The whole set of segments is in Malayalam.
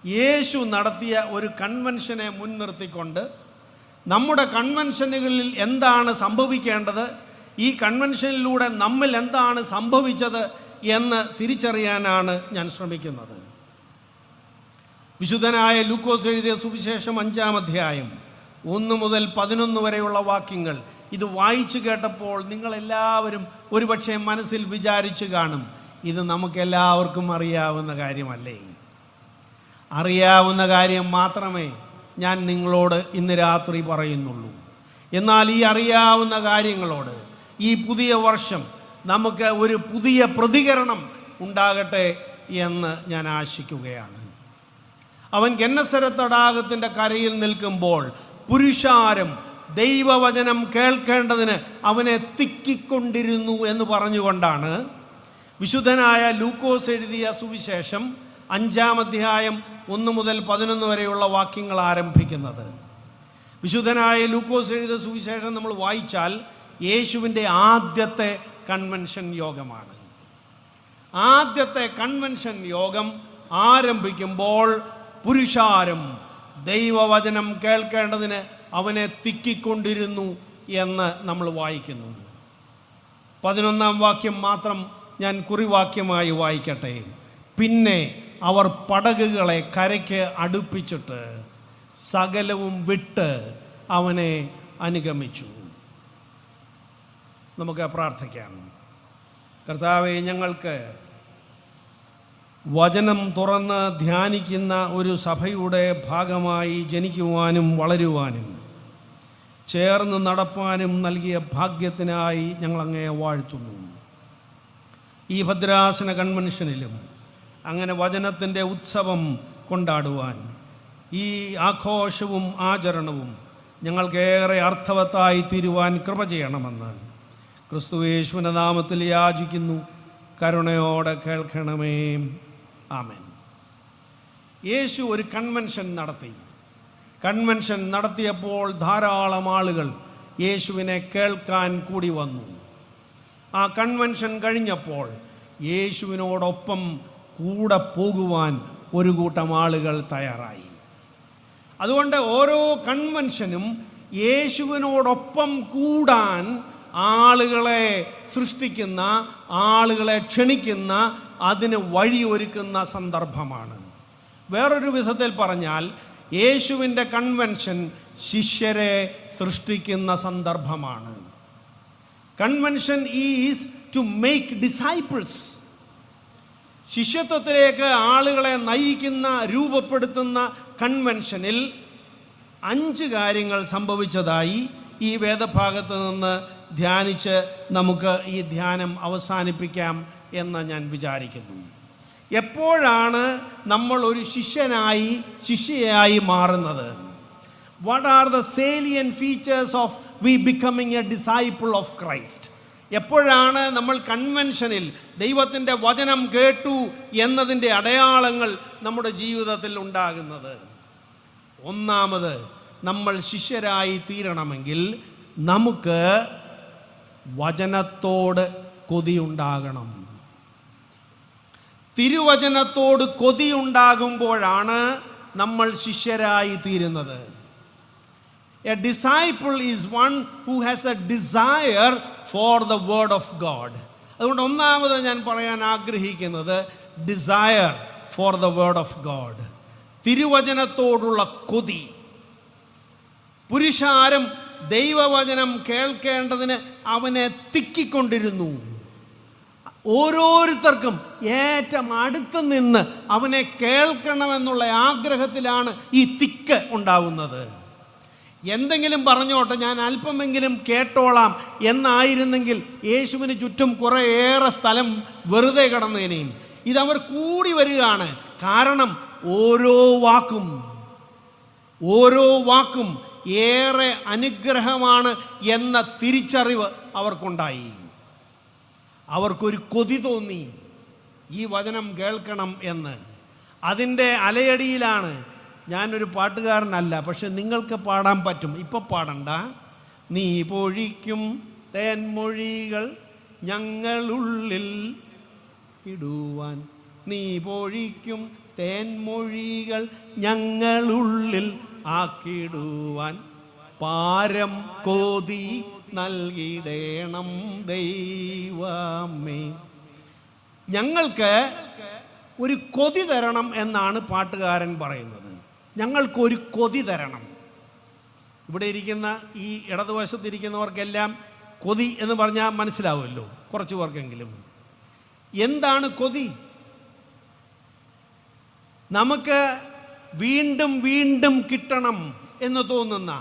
യേശു നടത്തിയ ഒരു കൺവെൻഷനെ മുൻനിർത്തിക്കൊണ്ട് നമ്മുടെ കൺവെൻഷനുകളിൽ എന്താണ് സംഭവിക്കേണ്ടത്, ഈ കൺവെൻഷനിലൂടെ നമ്മിൽ എന്താണ് സംഭവിച്ചത് എന്ന് തിരിച്ചറിയാനാണ് ഞാൻ ശ്രമിക്കുന്നത്. വിശുദ്ധനായ ലൂക്കോസ് എഴുതിയ സുവിശേഷം 5-ാം അധ്യായം 1 മുതൽ 11 വരെയുള്ള വാക്യങ്ങൾ ഇത് വായിച്ചു കേട്ടപ്പോൾ നിങ്ങളെല്ലാവരും ഒരുപക്ഷെ മനസ്സിൽ വിചാരിച്ചു കാണും, ഇത് നമുക്കെല്ലാവർക്കും അറിയാവുന്ന കാര്യമല്ലേ? അറിയാവുന്ന കാര്യം മാത്രമേ ഞാൻ നിങ്ങളോട് ഇന്ന് രാത്രി പറയുന്നുള്ളൂ. എന്നാൽ ഈ അറിയാവുന്ന കാര്യങ്ങളോട് ഈ പുതിയ വർഷം നമുക്ക് ഒരു പുതിയ പ്രതികരണം ഉണ്ടാകട്ടെ എന്ന് ഞാൻ ആശിക്കുകയാണ്. അവൻ ഗെന്നസരത്ത് തടാകത്തിൻ്റെ കരയിൽ നിൽക്കുമ്പോൾ പുരുഷാരം ദൈവവചനം കേൾക്കേണ്ടതിന് അവനെ തിക്കിക്കൊണ്ടിരുന്നു എന്ന് പറഞ്ഞുകൊണ്ടാണ് വിശുദ്ധനായ ലൂക്കോസ് എഴുതിയ സുവിശേഷം 5-ാം അധ്യായം 1 മുതൽ 11 വരെയുള്ള വാക്യങ്ങൾ ആരംഭിക്കുന്നത്. വിശുദ്ധനായ ലൂക്കോസ് എഴുതിയ സുവിശേഷം നമ്മൾ വായിച്ചാൽ യേശുവിൻ്റെ ആദ്യത്തെ കൺവെൻഷൻ യോഗമാണ്. ആദ്യത്തെ കൺവെൻഷൻ യോഗം ആരംഭിക്കുമ്പോൾ പുരുഷാരം ദൈവവചനം കേൾക്കേണ്ടതിന് അവനെ തിക്കിക്കൊണ്ടിരുന്നു എന്ന് നമ്മൾ വായിക്കുന്നു. 11-ാം വാക്യം മാത്രം ഞാൻ കുറിവാക്യമായി വായിക്കട്ടെ. പിന്നെ അവർ പടകുകളെ കരയ്ക്ക് അടുപ്പിച്ചിട്ട് സകലവും വിട്ട് അവനെ അനുഗമിച്ചു. നമുക്ക് പ്രാർത്ഥിക്കാം. കർത്താവേ, ഞങ്ങൾക്ക് വചനം തുറന്ന് ധ്യാനിക്കുന്ന ഒരു സഭയുടെ ഭാഗമായി ജനിക്കുവാനും വളരുവാനും ചേർന്ന് നടപ്പാനും നൽകിയ ഭാഗ്യത്തിനായി ഞങ്ങളങ്ങേ വാഴ്ത്തുന്നു. ഈ ഭദ്രാസന കൺവെൻഷനിലും അങ്ങനെ വചനത്തിൻ്റെ ഉത്സവം കൊണ്ടാടുവാൻ, ഈ ആഘോഷവും ആചരണവും ഞങ്ങൾക്കേറെ അർത്ഥവത്തായി തീരുവാൻ കൃപ ചെയ്യണമെന്ന് ക്രിസ്തുയേശുവിൻ്റെ നാമത്തിൽ യാചിക്കുന്നു. കരുണയോടെ കേൾക്കണമേ. ആമേൻ. യേശു ഒരു കൺവെൻഷൻ നടത്തി. കൺവെൻഷൻ നടത്തിയപ്പോൾ ധാരാളം ആളുകൾ യേശുവിനെ കേൾക്കാൻ കൂടി വന്നു. ആ കൺവെൻഷൻ കഴിഞ്ഞപ്പോൾ യേശുവിനോടൊപ്പം കൂടെ പോകുവാൻ ഒരു കൂട്ടം ആളുകൾ തയ്യാറായി. അതുകൊണ്ട് ഓരോ കൺവെൻഷനും യേശുവിനോടൊപ്പം കൂടാൻ ആളുകളെ സൃഷ്ടിക്കുന്ന, ആളുകളെ ക്ഷണിക്കുന്ന, അതിന് വഴിയൊരുക്കുന്ന സന്ദർഭമാണ്. വേറൊരു വിധത്തിൽ പറഞ്ഞാൽ യേശുവിൻ്റെ കൺവെൻഷൻ ശിഷ്യരെ സൃഷ്ടിക്കുന്ന സന്ദർഭമാണ്. Convention is to make disciples. ശിഷ്യത്വത്തിലേക്ക് ആളുകളെ നയിക്കുന്ന, രൂപപ്പെടുത്തുന്ന കൺവെൻഷനിൽ 5 കാര്യങ്ങൾ സംഭവിച്ചതായി ഈ വേദഭാഗത്ത് നിന്ന് ധ്യാനിച്ച് നമുക്ക് ഈ ധ്യാനം അവസാനിപ്പിക്കാം എന്ന് ഞാൻ വിചാരിക്കുന്നു. എപ്പോഴാണ് നമ്മൾ ഒരു ശിഷ്യയായി മാറുന്നത്? What are the salient features of we becoming a disciple of Christ? എപ്പോഴാണ് നമ്മൾ കൺവെൻഷനിൽ ദൈവത്തിൻ്റെ വചനം കേട്ടു എന്നതിൻ്റെ അടയാളങ്ങൾ നമ്മുടെ ജീവിതത്തിൽ ഉണ്ടാകുന്നത്? ഒന്നാമത്, നമ്മൾ ശിഷ്യരായി തീരണമെങ്കിൽ നമുക്ക് വചനത്തോട് കൊതിയുണ്ടാകണം. തിരുവചനത്തോട് കൊതിയുണ്ടാകുമ്പോഴാണ് നമ്മൾ ശിഷ്യരായി തീരുന്നത്. A disciple is one who has a desire for the word of God. അതുകൊണ്ട് ഒന്നാമത് ഞാൻ പറയാൻ ആഗ്രഹിക്കുന്നത് desire for the word of God, തിരുവചനത്തോടുള്ള കൊതി. പുരുഷാരം ദൈവവചനം കേൾക്കേണ്ടതിന് അവനെ തിക്കിക്കൊണ്ടിരുന്നു. ഓരോരുത്തർക്കും ഏറ്റവും അടുത്ത് നിന്ന് അവനെ കേൾക്കണമെന്നുള്ള ആഗ്രഹത്തിലാണ് ഈ തിക്ക് ഉണ്ടാവുന്നത്. എന്തെങ്കിലും പറഞ്ഞോട്ടെ, ഞാൻ അല്പമെങ്കിലും കേട്ടോളാം എന്നായിരുന്നെങ്കിൽ യേശുവിന് ചുറ്റും കുറേയേറെ സ്ഥലം വെറുതെ കിടന്നേനെയും. ഇതവർ കൂടി വരികയാണ്. കാരണം ഓരോ വാക്കും ഏറെ അനുഗ്രഹമാണ് എന്ന തിരിച്ചറിവ് അവർക്കുണ്ടായി. അവർക്കൊരു കൊതി തോന്നി ഈ വചനം കേൾക്കണം എന്ന്. അതിൻ്റെ അലയടിയിലാണ്. ഞാനൊരു പാട്ടുകാരനല്ല, പക്ഷെ നിങ്ങൾക്ക് പാടാൻ പറ്റും. ഇപ്പം പാടണ്ട. നീ പൊഴിക്കും തേൻമൊഴികൾ ഞങ്ങളുള്ളിൽ ഇടുവാൻ, നീ പൊഴിക്കും തേൻമൊഴികൾ ഞങ്ങളുള്ളിൽ ആക്കിടുവാൻ പാരം കൊതി നൽകിടേണം ദൈവമേ. ഞങ്ങൾക്ക് ഒരു കൊതി തരണം എന്നാണ് പാട്ടുകാരൻ പറയുന്നത്. ഞങ്ങൾക്കൊരു കൊതി തരണം. ഇവിടെ ഇരിക്കുന്ന ഈ ഇടതുവശത്തിരിക്കുന്നവർക്കെല്ലാം കൊതി എന്ന് പറഞ്ഞാൽ മനസ്സിലാവുമല്ലോ, കുറച്ച് പേർക്കെങ്കിലും. എന്താണ് കൊതി? നമുക്ക് വീണ്ടും വീണ്ടും കിട്ടണം എന്ന് തോന്നുന്ന,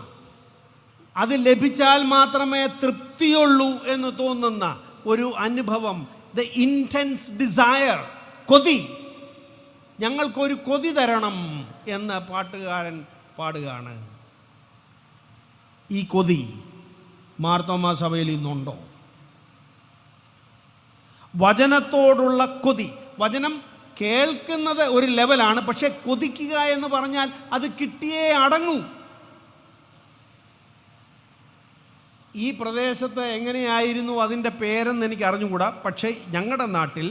അത് ലഭിച്ചാൽ മാത്രമേ തൃപ്തിയുള്ളൂ എന്ന് തോന്നുന്ന ഒരു അനുഭവം, ദ ഇൻറ്റൻസ് ഡിസയർ, കൊതി. ഞങ്ങൾക്കൊരു കൊതി തരണം എന്ന് പാട്ടുകാരൻ പാടുകയാണ്. ഈ കൊതി മാർത്തോമാ സഭയിൽ ഇന്നുണ്ടോ? വചനത്തോടുള്ള കൊതി. വചനം കേൾക്കുന്നത് ഒരു ലെവലാണ്, പക്ഷെ കൊതിക്കുക എന്ന് പറഞ്ഞാൽ അത് കിട്ടിയേ അടങ്ങൂ. ഈ പ്രദേശത്ത് എങ്ങനെയായിരുന്നു അതിൻ്റെ പേരെന്ന് എനിക്ക് അറിഞ്ഞുകൂടാ. പക്ഷേ ഞങ്ങളുടെ നാട്ടിൽ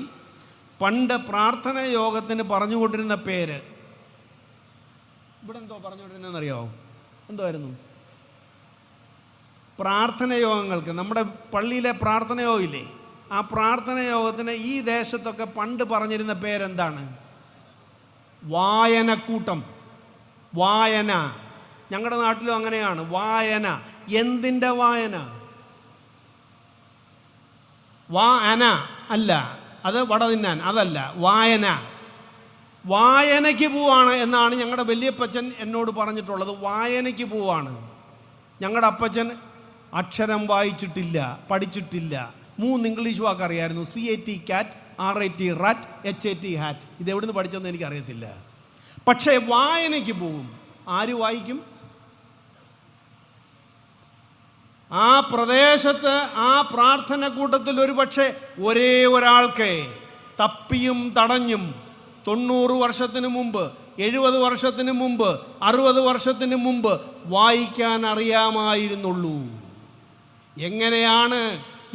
പണ്ട് പ്രാർത്ഥന യോഗത്തിന് പറഞ്ഞുകൊണ്ടിരുന്ന പേര്, ഇവിടെ എന്തോ പറഞ്ഞുകൊണ്ടിരുന്നതെന്നറിയാമോ? എന്തായിരുന്നു? പ്രാർത്ഥന യോഗങ്ങൾക്ക്, നമ്മുടെ പള്ളിയിലെ പ്രാർത്ഥന യോഗമില്ലേ, ആ പ്രാർത്ഥന യോഗത്തിന് ഈ ദേശത്തൊക്കെ പണ്ട് പറഞ്ഞിരുന്ന പേരെന്താണ്? വായനക്കൂട്ടം. വായന. ഞങ്ങളുടെ നാട്ടിലും അങ്ങനെയാണ്. വായന. എന്തിൻ്റെ വായന? വായന അല്ല, അത് വട തിന്നാൻ, അതല്ല. വായന. വായനയ്ക്ക് പോവാണ് എന്നാണ് ഞങ്ങളുടെ വലിയപ്പച്ചൻ എന്നോട് പറഞ്ഞിട്ടുള്ളത്. വായനയ്ക്ക് പോവാണ്. ഞങ്ങളുടെ അപ്പച്ചൻ അക്ഷരം വായിച്ചിട്ടില്ല, പഠിച്ചിട്ടില്ല. 3 ഇംഗ്ലീഷ് വാക്ക് അറിയായിരുന്നു. CAT കാറ്റ്, RAT റാറ്റ്, HAT ഹാറ്റ്. ഇതെവിടുന്ന് പഠിച്ചെന്ന് എനിക്കറിയത്തില്ല. പക്ഷേ വായനയ്ക്ക് പോകും. ആര് വായിക്കും? ആ പ്രദേശത്ത് ആ പ്രാർത്ഥന കൂട്ടത്തിൽ ഒരു പക്ഷേ ഒരേ ഒരാൾക്ക് തപ്പിയും തടഞ്ഞും 90 വർഷത്തിന് മുമ്പ്, 70 വർഷത്തിന് മുമ്പ്, 60 വർഷത്തിന് മുമ്പ് വായിക്കാൻ അറിയാമായിരുന്നുള്ളൂ. എങ്ങനെയാണ്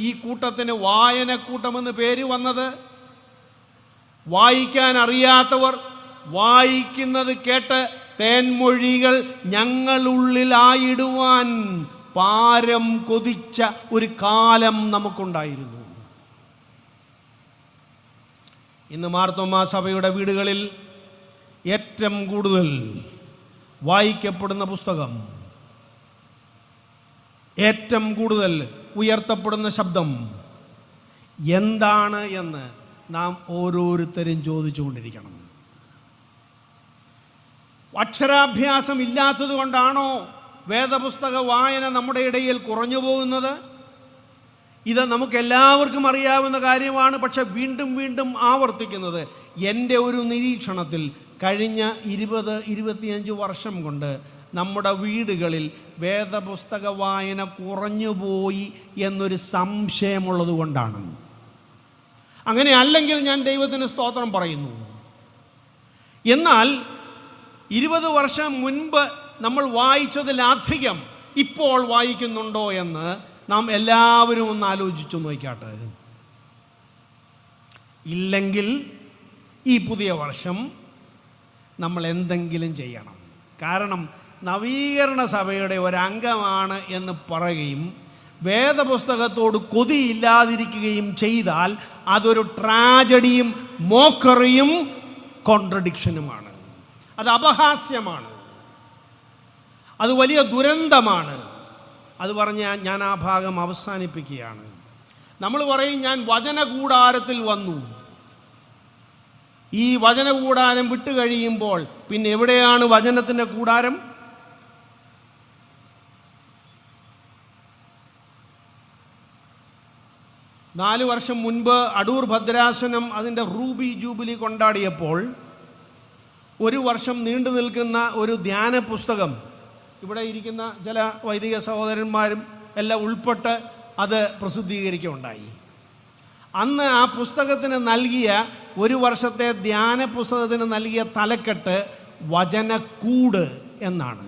ഈ കൂട്ടത്തിന് വായനക്കൂട്ടമെന്ന് പേര് വന്നത്? വായിക്കാൻ അറിയാത്തവർ വായിക്കുന്നത് കേട്ട് തേൻമൊഴികൾ ഞങ്ങളുള്ളിലായിടുവാൻ പാരം കൊതിച്ച ഒരു കാലം നമുക്കുണ്ടായിരുന്നു. ഇന്ന് മാർത്തോമാ സഭയുടെ വീടുകളിൽ ഏറ്റവും കൂടുതൽ വായിക്കപ്പെടുന്ന പുസ്തകം, ഏറ്റവും കൂടുതൽ ഉയർത്തപ്പെടുന്ന ശബ്ദം എന്താണ് എന്ന് നാം ഓരോരുത്തരും ചോദിച്ചുകൊണ്ടിരിക്കണം. അക്ഷരാഭ്യാസം ഇല്ലാത്തത് കൊണ്ടാണോ വേദപുസ്തക വായന നമ്മുടെ ഇടയിൽ കുറഞ്ഞു പോകുന്നത്? ഇത് നമുക്കെല്ലാവർക്കും അറിയാവുന്ന കാര്യമാണ്. പക്ഷെ വീണ്ടും വീണ്ടും ആവർത്തിക്കുന്നത്. എൻ്റെ ഒരു നിരീക്ഷണത്തിൽ കഴിഞ്ഞ 20-25 വർഷം കൊണ്ട് നമ്മുടെ വീടുകളിൽ വേദപുസ്തക വായന കുറഞ്ഞുപോയി എന്നൊരു സംശയമുള്ളത് കൊണ്ടാണ്. അങ്ങനെ അല്ലെങ്കിൽ ഞാൻ ദൈവത്തിന് സ്തോത്രം പറയുന്നു. എന്നാൽ 20 വർഷം മുൻപ് നമ്മൾ വായിച്ചതിലധികം ഇപ്പോൾ വായിക്കുന്നുണ്ടോ എന്ന് നാം എല്ലാവരും ഒന്ന് ആലോചിച്ചു നോക്കാട്ടെ. ഇല്ലെങ്കിൽ ഈ പുതിയ വർഷം നമ്മൾ എന്തെങ്കിലും ചെയ്യണം. കാരണം നവീകരണ സഭയുടെ ഒരംഗമാണ് എന്ന് പറയുകയും വേദപുസ്തകത്തോട് കൊതിയില്ലാതിരിക്കുകയും ചെയ്താൽ അതൊരു ട്രാജഡിയും മോക്കറിയും കോൺട്രഡിക്ഷനുമാണ്. അത് അപഹാസ്യമാണ്. അത് വലിയ ദുരന്തമാണ്. അത് പറഞ്ഞ് ഞാൻ ആ ഭാഗം അവസാനിപ്പിക്കുകയാണ്. നമ്മൾ പറയും ഞാൻ വചനകൂടാരത്തിൽ വന്നു. ഈ വചനകൂടാരം വിട്ടു കഴിയുമ്പോൾ പിന്നെ എവിടെയാണ് വചനത്തിൻ്റെ കൂടാരം? നാല് വർഷം മുൻപ് അടൂർ ഭദ്രാസനം അതിൻ്റെ റൂബി ജൂബിലി കൊണ്ടാടിയപ്പോൾ 1 വർഷം നീണ്ടു നിൽക്കുന്ന ഒരു ധ്യാന പുസ്തകം ഇവിടെ ഇരിക്കുന്ന ചില വൈദിക സഹോദരന്മാരും എല്ലാം ഉൾപ്പെട്ട് അത് പ്രസിദ്ധീകരിക്കുകയുണ്ടായി. അന്ന് ആ പുസ്തകത്തിന് നൽകിയ 1 വർഷത്തെ ധ്യാന പുസ്തകത്തിന് നൽകിയ തലക്കെട്ട് വചനക്കൂട് എന്നാണ്.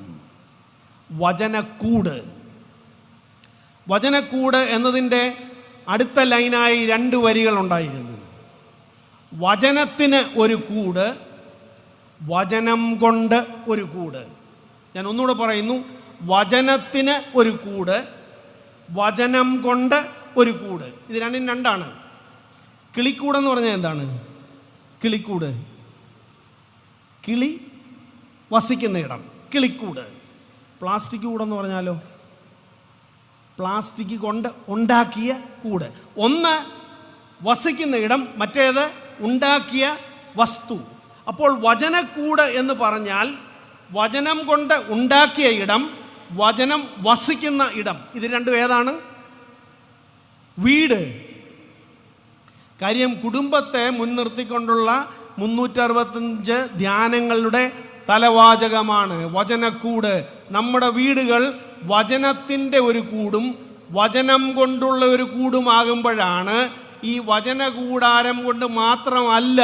വചനക്കൂട്. വചനക്കൂട് എന്നതിൻ്റെ അടുത്ത ലൈനായി 2 വരികളുണ്ടായിരുന്നു. വചനത്തിന് ഒരു കൂട്, വചനം കൊണ്ട് ഒരു കൂട്. ഞാൻ ഒന്നുകൂടെ പറയുന്നു, വചനത്തിന് ഒരു കൂട്, വചനം കൊണ്ട് ഒരു കൂട്. ഇത് രണ്ടും രണ്ടാണ്. കിളിക്കൂടെന്ന് പറഞ്ഞാൽ എന്താണ്? കിളിക്കൂട്, കിളി വസിക്കുന്ന ഇടം, കിളിക്കൂട്. പ്ലാസ്റ്റിക് കൂടെന്ന് പറഞ്ഞാലോ? പ്ലാസ്റ്റിക് കൊണ്ട് ഉണ്ടാക്കിയ കൂട്. ഒന്ന് വസിക്കുന്ന ഇടം, മറ്റേത് ഉണ്ടാക്കിയ വസ്തു. അപ്പോൾ വചനക്കൂട് എന്ന് പറഞ്ഞാൽ വചനം കൊണ്ട് ഉണ്ടാക്കിയ ഇടം, വചനം വസിക്കുന്ന ഇടം. ഇത് രണ്ടും ഏതാണ്? വീട്. കാര്യം കുടുംബത്തെ മുൻനിർത്തിക്കൊണ്ടുള്ള 365 ധ്യാനങ്ങളുടെ തലവാചകമാണ് വചനക്കൂട്. നമ്മുടെ വീടുകൾ വചനത്തിൻ്റെ ഒരു കൂടും വചനം കൊണ്ടുള്ള ഒരു കൂടുമാകുമ്പോഴാണ് ഈ വചനകൂടാരം കൊണ്ട് മാത്രമല്ല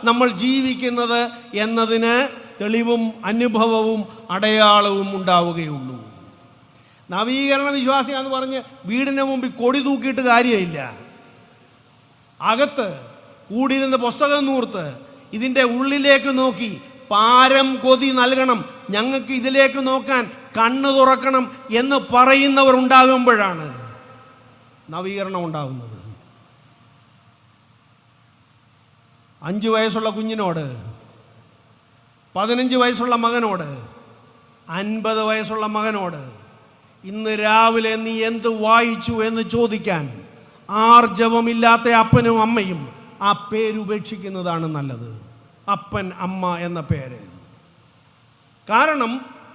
നമ്മൾ ജീവിക്കുന്നത് എന്നതിന് തെളിവും അനുഭവവും അടയാളവും ഉണ്ടാവുകയുള്ളൂ. നവീകരണ വിശ്വാസിയാന്ന് പറഞ്ഞ് വീടിന് മുമ്പിൽ കൊടി തൂക്കിയിട്ട് കാര്യമില്ല. അകത്ത് കൂടിയിരുന്ന് പുസ്തകം നൂർത്ത് ഇതിൻ്റെ ഉള്ളിലേക്ക് നോക്കി പാരം കൊതി നൽകണം, ഞങ്ങൾക്ക് ഇതിലേക്ക് നോക്കാൻ കണ്ണ് തുറക്കണം എന്ന് പറയുന്നവർ ഉണ്ടാകുമ്പോഴാണ് നവീകരണം ഉണ്ടാകുന്നത്. 5 വയസ്സുള്ള കുഞ്ഞിനോട്, 15 വയസ്സുള്ള മകനോട്, 50 വയസ്സുള്ള മകനോട് ഇന്ന് രാവിലെ നീ എന്ത് വായിച്ചു എന്ന് ചോദിക്കാൻ ആർജവമില്ലാത്ത അപ്പനും അമ്മയും ആ പേരുപേക്ഷിക്കുന്നതാണ് നല്ലത്. അപ്പൻ അമ്മ എന്ന പേര്. കാരണം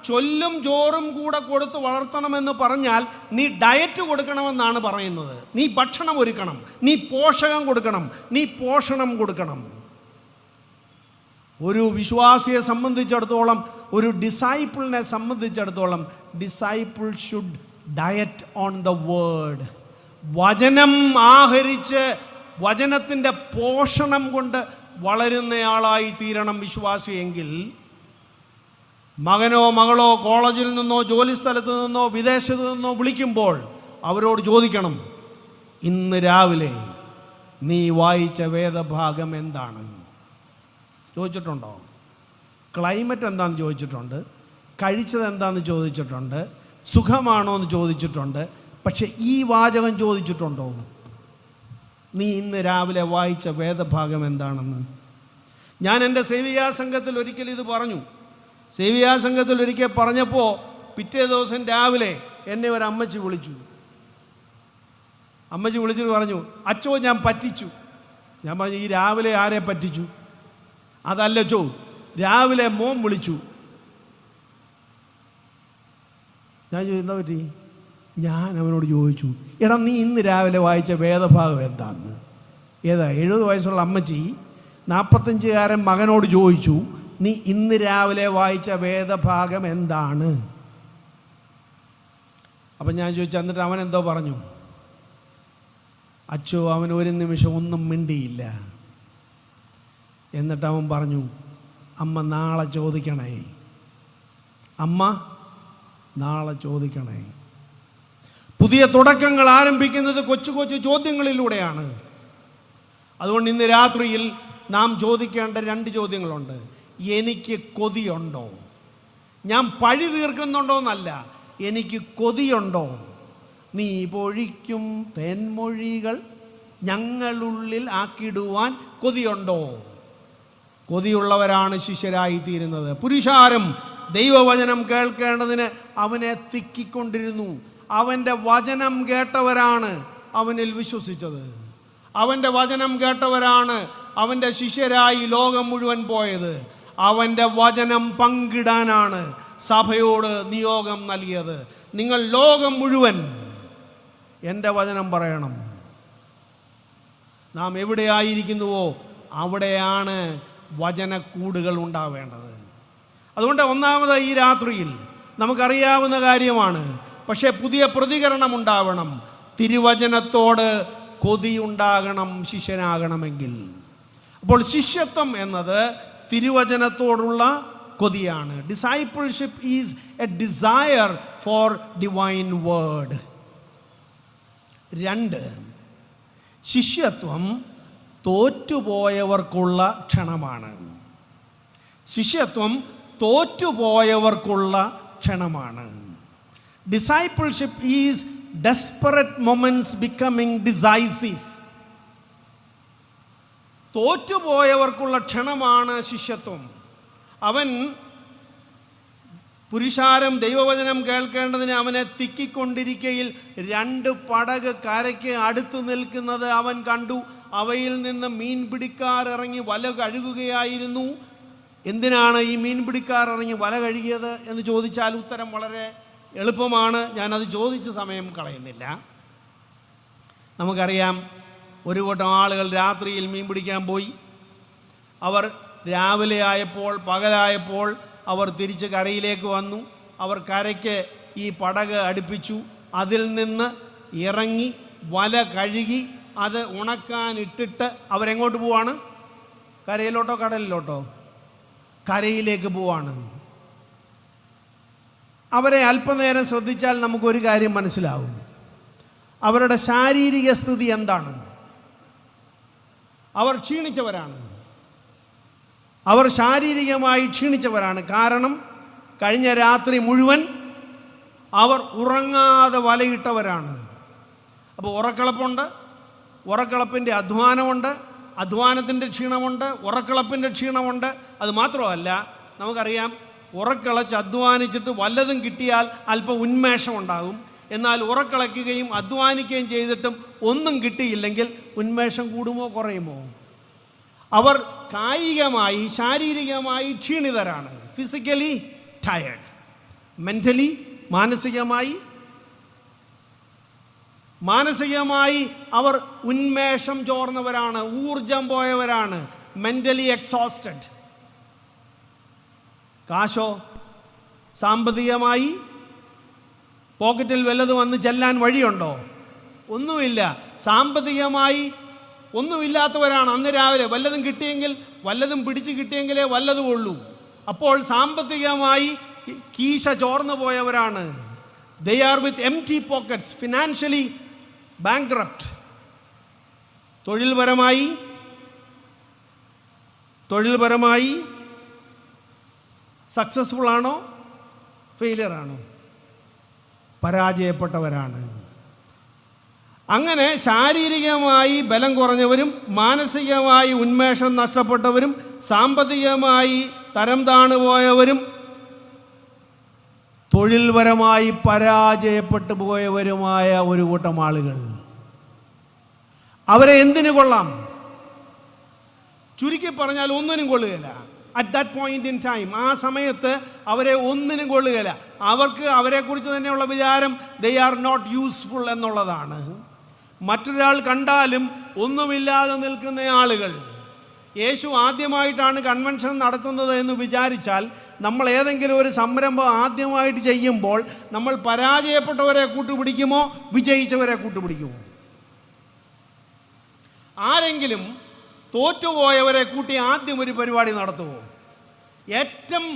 ചൊല്ലും ചോറും കൂടെ കൊടുത്ത് വളർത്തണമെന്ന് പറഞ്ഞാൽ നീ ഡയറ്റ് കൊടുക്കണമെന്നാണ് പറയുന്നത്. നീ ഭക്ഷണം ഒരുക്കണം, നീ പോഷകം കൊടുക്കണം, നീ പോഷണം കൊടുക്കണം. ഒരു വിശ്വാസിയെ സംബന്ധിച്ചിടത്തോളം, ഒരു ഡിസൈപ്പിളിനെ സംബന്ധിച്ചിടത്തോളം, disciple should diet on the word. വചനം ആഹരിച്ച് വചനത്തിൻ്റെ പോഷണം കൊണ്ട് വളരുന്നയാളായി തീരണം വിശ്വാസിയെങ്കിൽ മകനോ മകളോ കോളേജിൽ നിന്നോ ജോലി സ്ഥലത്ത് നിന്നോ വിദേശത്ത് നിന്നോ വിളിക്കുമ്പോൾ അവരോട് ചോദിക്കണം, ഇന്ന് രാവിലെ നീ വായിച്ച വേദഭാഗം എന്താണ്? ചോദിച്ചിട്ടുണ്ടോ? ക്ലൈമറ്റ് എന്താണെന്ന് ചോദിച്ചിട്ടുണ്ട്, കഴിച്ചത് എന്താണെന്ന് ചോദിച്ചിട്ടുണ്ട്, സുഖമാണോ എന്ന് ചോദിച്ചിട്ടുണ്ട്. പക്ഷെ ഈ വാചകം ചോദിച്ചിട്ടുണ്ടോ? നീ ഇന്ന് രാവിലെ വായിച്ച വേദഭാഗം എന്താണെന്ന്? ഞാൻ എൻ്റെ സേവികാ സംഘത്തിൽ ഒരിക്കൽ ഇത് പറഞ്ഞു. സേവികാ സംഘത്തിൽ ഒരിക്കൽ പറഞ്ഞപ്പോൾ പിറ്റേ ദിവസം രാവിലെ എന്നെ ഒരു അമ്മച്ചി വിളിച്ചു. അമ്മച്ചി വിളിച്ചിട്ട് പറഞ്ഞു, അച്ചോ ഞാൻ പറ്റിച്ചു. ഞാൻ പറഞ്ഞു, ഈ രാവിലെ ആരെ പറ്റിച്ചു? അതല്ലച്ചോ, രാവിലെ മോൻ വിളിച്ചു. ഞാൻ ചോദിച്ചു, എന്താ പറ്റി? ഞാൻ അവനോട് ചോദിച്ചു, എടാ നീ ഇന്ന് രാവിലെ വായിച്ച വേദഭാഗം എന്താന്ന്? ഏതാ? 70 വയസ്സുള്ള അമ്മച്ചി 45-കാരൻ മകനോട് ചോദിച്ചു, നീ ഇന്ന് രാവിലെ വായിച്ച വേദഭാഗം എന്താണ്? അപ്പം ഞാൻ ചോദിച്ചു, എന്നിട്ട് അവൻ എന്തോ പറഞ്ഞു? അച്ചോ, അവൻ ഒരു നിമിഷം ഒന്നും മിണ്ടിയില്ല. എന്നിട്ട് അവൻ പറഞ്ഞു, അമ്മ നാളെ ചോദിക്കണേ, അമ്മ നാളെ ചോദിക്കണേ. പുതിയ തുടക്കങ്ങൾ ആരംഭിക്കുന്നത് കൊച്ചു കൊച്ചു ചോദ്യങ്ങളിലൂടെയാണ്. അതുകൊണ്ട് ഇന്ന് രാത്രിയിൽ നാം ചോദിക്കേണ്ട 2 ചോദ്യങ്ങളുണ്ട്. എനിക്ക് കൊതിയുണ്ടോ? ഞാൻ പഴി തീർക്കുന്നുണ്ടോ എന്നല്ല, എനിക്ക് കൊതിയുണ്ടോ? നീ പൊഴിക്കും തേൻമൊഴികൾ ഞങ്ങളുള്ളിൽ ആക്കിടുവാൻ കൊതിയുണ്ടോ? കൊതിയുള്ളവരാണ് ശിഷ്യരായി തീരുന്നത്. പുരുഷാരം ദൈവവചനം കേൾക്കേണ്ടതിന് അവനെ തിക്കിക്കൊണ്ടിരുന്നു. അവൻ്റെ വചനം കേട്ടവരാണ് അവനിൽ വിശ്വസിച്ചത്. അവൻ്റെ വചനം കേട്ടവരാണ് അവൻ്റെ ശിഷ്യരായി ലോകം മുഴുവൻ പോയത്. അവൻ്റെ വചനം പങ്കിടാനാണ് സഭയോട് നിയോഗം നൽകിയത്. നിങ്ങൾ ലോകം മുഴുവൻ എൻ്റെ വചനം പറയണം. നാം എവിടെയായിരിക്കുന്നുവോ അവിടെയാണ് വചനക്കൂടുകൾ ഉണ്ടാവേണ്ടത്. അതുകൊണ്ട് ഒന്നാമത് ഈ രാത്രിയിൽ നമുക്കറിയാവുന്ന കാര്യമാണ്, പക്ഷേ പുതിയ പ്രതികരണം ഉണ്ടാവണം. തിരുവചനത്തോട് കൊതിയുണ്ടാകണം ശിഷ്യനാകണമെങ്കിൽ. അപ്പോൾ ശിഷ്യത്വം എന്നത് തിരുവചനത്തോടുള്ള കൊതിയാണ്. Discipleship is a desire for divine word. 2, ശിഷ്യത്വം തോറ്റുപോയവർക്കുള്ള ക്ഷണമാണ്. ശിഷ്യത്വം തോറ്റുപോയവർക്കുള്ള ക്ഷണമാണ്. Discipleship is desperate moments becoming decisive. തോറ്റുപോയവർക്കുള്ള ക്ഷണമാണ് ശിഷ്യത്വം. അവൻ പുരുഷാരം ദൈവവചനം കേൾക്കേണ്ടതിന് അവനെ തിക്കിക്കൊണ്ടിരിക്കയിൽ 2 പടക് കരയ്ക്ക് അടുത്ത് നിൽക്കുന്നത് അവൻ കണ്ടു. അവയിൽ നിന്ന് മീൻപിടിക്കാർ ഇറങ്ങി വല കഴുകുകയായിരുന്നു. എന്തിനാണ് ഈ മീൻപിടിക്കാർ ഇറങ്ങി വല കഴുകിയത് എന്ന് ചോദിച്ചാൽ ഉത്തരം വളരെ എളുപ്പമാണ്. ഞാനത് ചോദിച്ച് സമയം കളയുന്നില്ല. നമുക്കറിയാം, ഒരു കൂട്ടം ആളുകൾ രാത്രിയിൽ മീൻ പിടിക്കാൻ പോയി. അവർ രാവിലെ ആയപ്പോൾ, പകലായപ്പോൾ അവർ തിരിച്ച് കരയിലേക്ക് വന്നു. അവർ കരയ്ക്ക് ഈ പടക് അടുപ്പിച്ചു. അതിൽ നിന്ന് ഇറങ്ങി വല കഴുകി അത് ഉണക്കാനിട്ടിട്ട് അവരെങ്ങോട്ട് പോവാണ്? കരയിലോട്ടോ കടലിലോട്ടോ? കരയിലേക്ക് പോവാണ്. അവരെ അല്പനേരം ശ്രദ്ധിച്ചാൽ നമുക്കൊരു കാര്യം മനസ്സിലാവും. അവരുടെ ശാരീരിക സ്ഥിതി എന്താണ്? അവർ ക്ഷീണിച്ചവരാണ്. അവർ ശാരീരികമായി ക്ഷീണിച്ചവരാണ്. കാരണം കഴിഞ്ഞ രാത്രി മുഴുവൻ അവർ ഉറങ്ങാതെ വലയിട്ടവരാണ്. അപ്പോൾ ഉറക്കളപ്പുണ്ട്, ഉറക്കളപ്പിൻ്റെ അധ്വാനമുണ്ട്, അധ്വാനത്തിൻ്റെ ക്ഷീണമുണ്ട്, ഉറക്കളപ്പിൻ്റെ ക്ഷീണമുണ്ട്. അത് മാത്രമല്ല, നമുക്കറിയാം, ഉറക്കളച്ച് അധ്വാനിച്ചിട്ട് വല്ലതും കിട്ടിയാൽ അല്പം ഉന്മേഷം ഉണ്ടാകും. എന്നാൽ ഉറക്കളയ്ക്കുകയും അധ്വാനിക്കുകയും ചെയ്തിട്ടും ഒന്നും കിട്ടിയില്ലെങ്കിൽ ഉന്മേഷം കൂടുമോ കുറയുമോ? അവർ കായികമായി, ശാരീരികമായി ക്ഷീണിതരാണ്. ഫിസിക്കലി ടയേർഡ്, മെൻ്റലി മാനസികമായി അവർ ഉന്മേഷം ചോർന്നവരാണ്, ഊർജം പോയവരാണ്, മെൻ്റലി എക്സോസ്റ്റഡ്. കാശോ, സാമ്പത്തികമായി പോക്കറ്റിൽ വല്ലതും വന്ന് ചെല്ലാൻ വഴിയുണ്ടോ? ഒന്നുമില്ല. സാമ്പത്തികമായി ഒന്നുമില്ലാത്തവരാണ്. അന്ന് രാവിലെ വല്ലതും കിട്ടിയെങ്കിൽ, വല്ലതും പിടിച്ച് കിട്ടിയെങ്കിലേ വല്ലതും ഉള്ളൂ. അപ്പോൾ സാമ്പത്തികമായി കീശ ചോർന്നു പോയവരാണ്. They are with empty pockets, financially bankrupt. തൊഴിൽപരമായി സക്സസ്ഫുൾ ആണോ? ഫെയിലിയർ ആണോ? പരാജയപ്പെട്ടവരാണ്. അങ്ങനെ ശാരീരികമായി ബലം കുറഞ്ഞവരും, മാനസികമായി ഉന്മേഷം നഷ്ടപ്പെട്ടവരും, സാമ്പത്തികമായി തരം താണുപോയവരും, തൊഴിൽപരമായി പരാജയപ്പെട്ടു പോയവരുമായ ഒരു കൂട്ടം ആളുകൾ. അവരെ എന്തിനു കൊള്ളാം? ചുരുക്കി പറഞ്ഞാൽ ഒന്നിനും കൊള്ളുകയില്ല. At that point in time, ആ സമയത്ത് അവരെ ഒന്നിനും കൊള്ളുകയില്ല. അവർക്ക് അവരെക്കുറിച്ച് തന്നെയുള്ള വിചാരം ദേ ആർ നോട്ട് യൂസ്ഫുൾ എന്നുള്ളതാണ്. മറ്റൊരാൾ കണ്ടാലും ഒന്നുമില്ലാതെ നിൽക്കുന്ന ആളുകൾ. യേശു ആദ്യമായിട്ടാണ് കൺവെൻഷൻ നടത്തുന്നത് എന്ന് വിചാരിച്ചാൽ, നമ്മൾ ഏതെങ്കിലും ഒരു സംരംഭം ആദ്യമായിട്ട് ചെയ്യുമ്പോൾ നമ്മൾ പരാജയപ്പെട്ടവരെ കൂട്ടുപിടിക്കുമോ, വിജയിച്ചവരെ കൂട്ടുപിടിക്കുമോ? ആരെങ്കിലും തോറ്റുപോയവരെ കൂട്ടി ആദ്യം ഒരു പരിപാടി നടത്തുമോ? ഏറ്റവും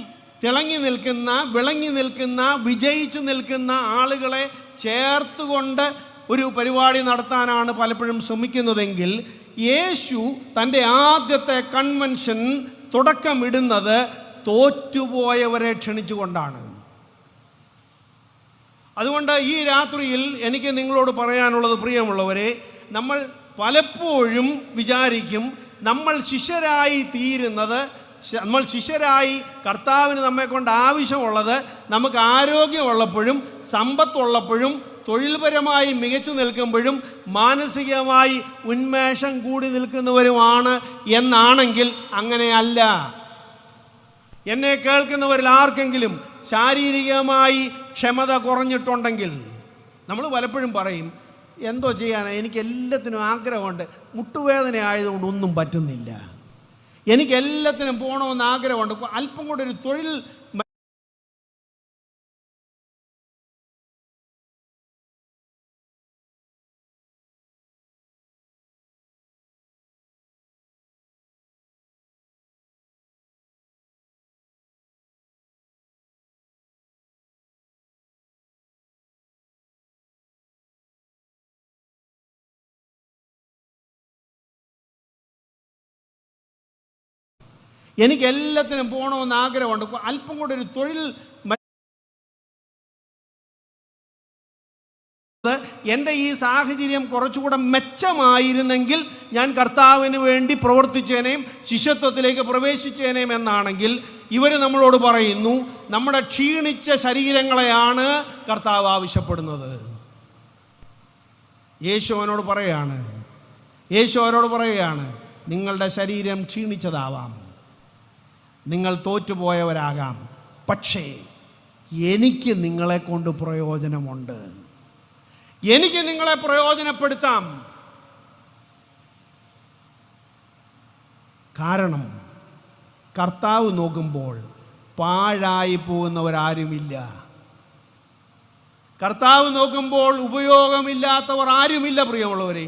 തിളങ്ങി നിൽക്കുന്ന, വിളങ്ങി നിൽക്കുന്ന, വിജയിച്ചു നിൽക്കുന്ന ആളുകളെ ചേർത്തുകൊണ്ട് ഒരു പരിപാടി നടത്താനാണ് പലപ്പോഴും ശ്രമിക്കുന്നതെങ്കിൽ, യേശു തൻ്റെ ആദ്യത്തെ കൺവെൻഷൻ തുടക്കമിടുന്നത് തോറ്റുപോയവരെ ക്ഷണിച്ചുകൊണ്ടാണ്. അതുകൊണ്ട് ഈ രാത്രിയിൽ എനിക്ക് നിങ്ങളോട് പറയാനുള്ളത്, പ്രിയമുള്ളവരെ, നമ്മൾ പലപ്പോഴും വിചാരിക്കും നമ്മൾ ശിഷ്യരായി തീരുന്നത്, നമ്മൾ ശിഷ്യരായി കർത്താവിന് നമ്മെ കൊണ്ട് ആവശ്യമുള്ളത് നമുക്ക് ആരോഗ്യമുള്ളപ്പോഴും, സമ്പത്തുള്ളപ്പോഴും, തൊഴിൽപരമായി മികച്ചു നിൽക്കുമ്പോഴും, മാനസികമായി ഉന്മേഷം കൂടി നിൽക്കുന്നവരുമാണ് എന്നാണെങ്കിൽ അങ്ങനെയല്ല. എന്നെ കേൾക്കുന്നവരിൽ ആർക്കെങ്കിലും ശാരീരികമായി ക്ഷമത കുറഞ്ഞിട്ടുണ്ടെങ്കിൽ നമ്മൾ പലപ്പോഴും പറയും, എന്തോ ചെയ്യാനാ, എനിക്ക് എല്ലാത്തിനും ആഗ്രഹമുണ്ട്, മുട്ടുവേദന ആയതുകൊണ്ട് ഒന്നും പറ്റുന്നില്ല, എനിക്ക് എല്ലാത്തിനും പോകണമെന്ന് ആഗ്രഹമുണ്ട്, അല്പം കൂടെ ഒരു തൊഴിൽ എനിക്ക് എല്ലാത്തിനും പോകണമെന്ന് ആഗ്രഹമുണ്ട്. അല്പം കൂടെ ഒരു തൊഴിൽ എൻ്റെ ഈ സാഹചര്യം കുറച്ചുകൂടെ മെച്ചമായിരുന്നെങ്കിൽ ഞാൻ കർത്താവിന് വേണ്ടി പ്രവർത്തിച്ചേനേയും ശിഷ്യത്വത്തിലേക്ക് പ്രവേശിച്ചേനേയും എന്നാണെങ്കിൽ ഇവർ നമ്മളോട് പറയുന്നു, നമ്മുടെ ക്ഷീണിച്ച ശരീരങ്ങളെയാണ് കർത്താവ് ആവശ്യപ്പെടുന്നത്. യേശു അവനോട് പറയുകയാണ്, നിങ്ങളുടെ ശരീരം ക്ഷീണിച്ചതാവാം, നിങ്ങൾ തോറ്റുപോയവരാകാം, പക്ഷേ എനിക്ക് നിങ്ങളെ കൊണ്ട് പ്രയോജനമുണ്ട്, എനിക്ക് നിങ്ങളെ പ്രയോജനപ്പെടുത്താം. കാരണം കർത്താവ് നോക്കുമ്പോൾ പാഴായി പോകുന്നവരാരുമില്ല. കർത്താവ് നോക്കുമ്പോൾ ഉപയോഗമില്ലാത്തവർ ആരുമില്ല പ്രിയമുള്ളവരെ.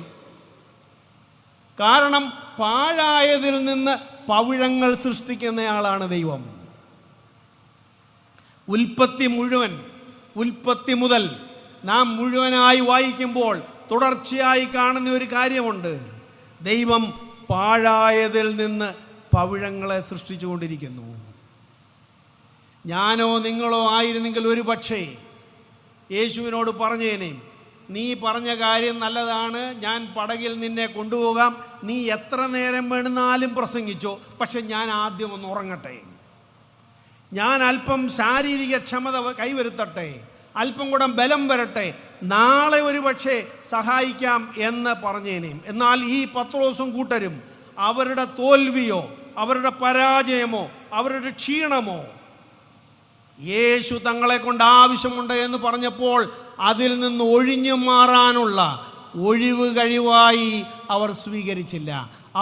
കാരണം പാഴായതിൽ നിന്ന് പവിഴങ്ങൾ സൃഷ്ടിക്കുന്നയാളാണ് ദൈവം. ഉൽപ്പത്തി മുതൽ നാം മുഴുവനായി വായിക്കുമ്പോൾ തുടർച്ചയായി കാണുന്ന ഒരു കാര്യമുണ്ട്. ദൈവം പാഴായതിൽ നിന്ന് പവിഴങ്ങളെ സൃഷ്ടിച്ചുകൊണ്ടിരിക്കുന്നു. ഞാനോ നിങ്ങളോ ആയിരുന്നെങ്കിൽ ഒരു പക്ഷേ യേശുവിനോട് പറഞ്ഞേനേയും, നീ പറഞ്ഞ കാര്യം നല്ലതാണ്, ഞാൻ പടകിൽ നിന്നെ കൊണ്ടുപോകാം, നീ എത്ര നേരം വേണമെന്നാലും പ്രസംഗിച്ചോ, പക്ഷെ ഞാൻ ആദ്യം ഒന്ന് ഉറങ്ങട്ടെ, ഞാൻ അല്പം ശാരീരിക ക്ഷമത കൈവരുത്തട്ടെ, അല്പം കൂടെ ബലം വരട്ടെ, നാളെ ഒരു പക്ഷേ സഹായിക്കാം എന്ന് പറഞ്ഞേനേയും. എന്നാൽ ഈ പത്രോസും കൂട്ടരും അവരുടെ തോൽവിയോ അവരുടെ പരാജയമോ അവരുടെ ക്ഷീണമോ യേശു തങ്ങളെ കൊണ്ട് ആവശ്യമുണ്ട് എന്ന് പറഞ്ഞപ്പോൾ അതിൽ നിന്ന് ഒഴിഞ്ഞു മാറാനുള്ള ഒഴിവ് കഴിവായി അവർ സ്വീകരിച്ചില്ല.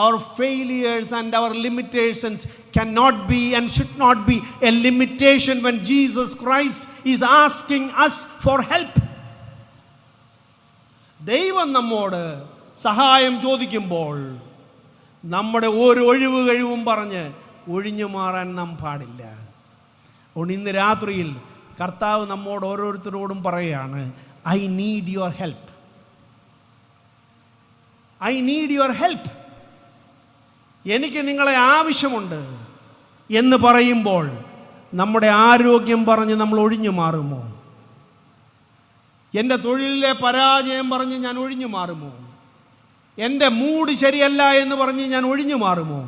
Our failures and our limitations cannot be and should not be a limitation when Jesus Christ is asking us for help. ദൈവം നമ്മോട് സഹായം ചോദിക്കുമ്പോൾ നമ്മുടെ ഓരോ ഒഴിവ് കഴിവും പറഞ്ഞ് ഒഴിഞ്ഞു മാറാൻ നാം പാടില്ല. അതുകൊണ്ട് ഇന്ന് രാത്രിയിൽ കർത്താവ് നമ്മോട് ഓരോരുത്തരോടും പറയുകയാണ്, I need your help, I need your help, എനിക്ക് നിങ്ങളെ ആവശ്യമുണ്ട് എന്ന് പറയുമ്പോൾ നമ്മുടെ ആരോഗ്യം പറഞ്ഞ് നമ്മൾ ഒഴിഞ്ഞു മാറുമോ? എൻ്റെ തൊഴിലിലെ പരാജയം പറഞ്ഞ് ഞാൻ ഒഴിഞ്ഞു മാറുമോ? എൻ്റെ മൂഡ് ശരിയല്ല എന്ന് പറഞ്ഞ് ഞാൻ ഒഴിഞ്ഞു മാറുമോ?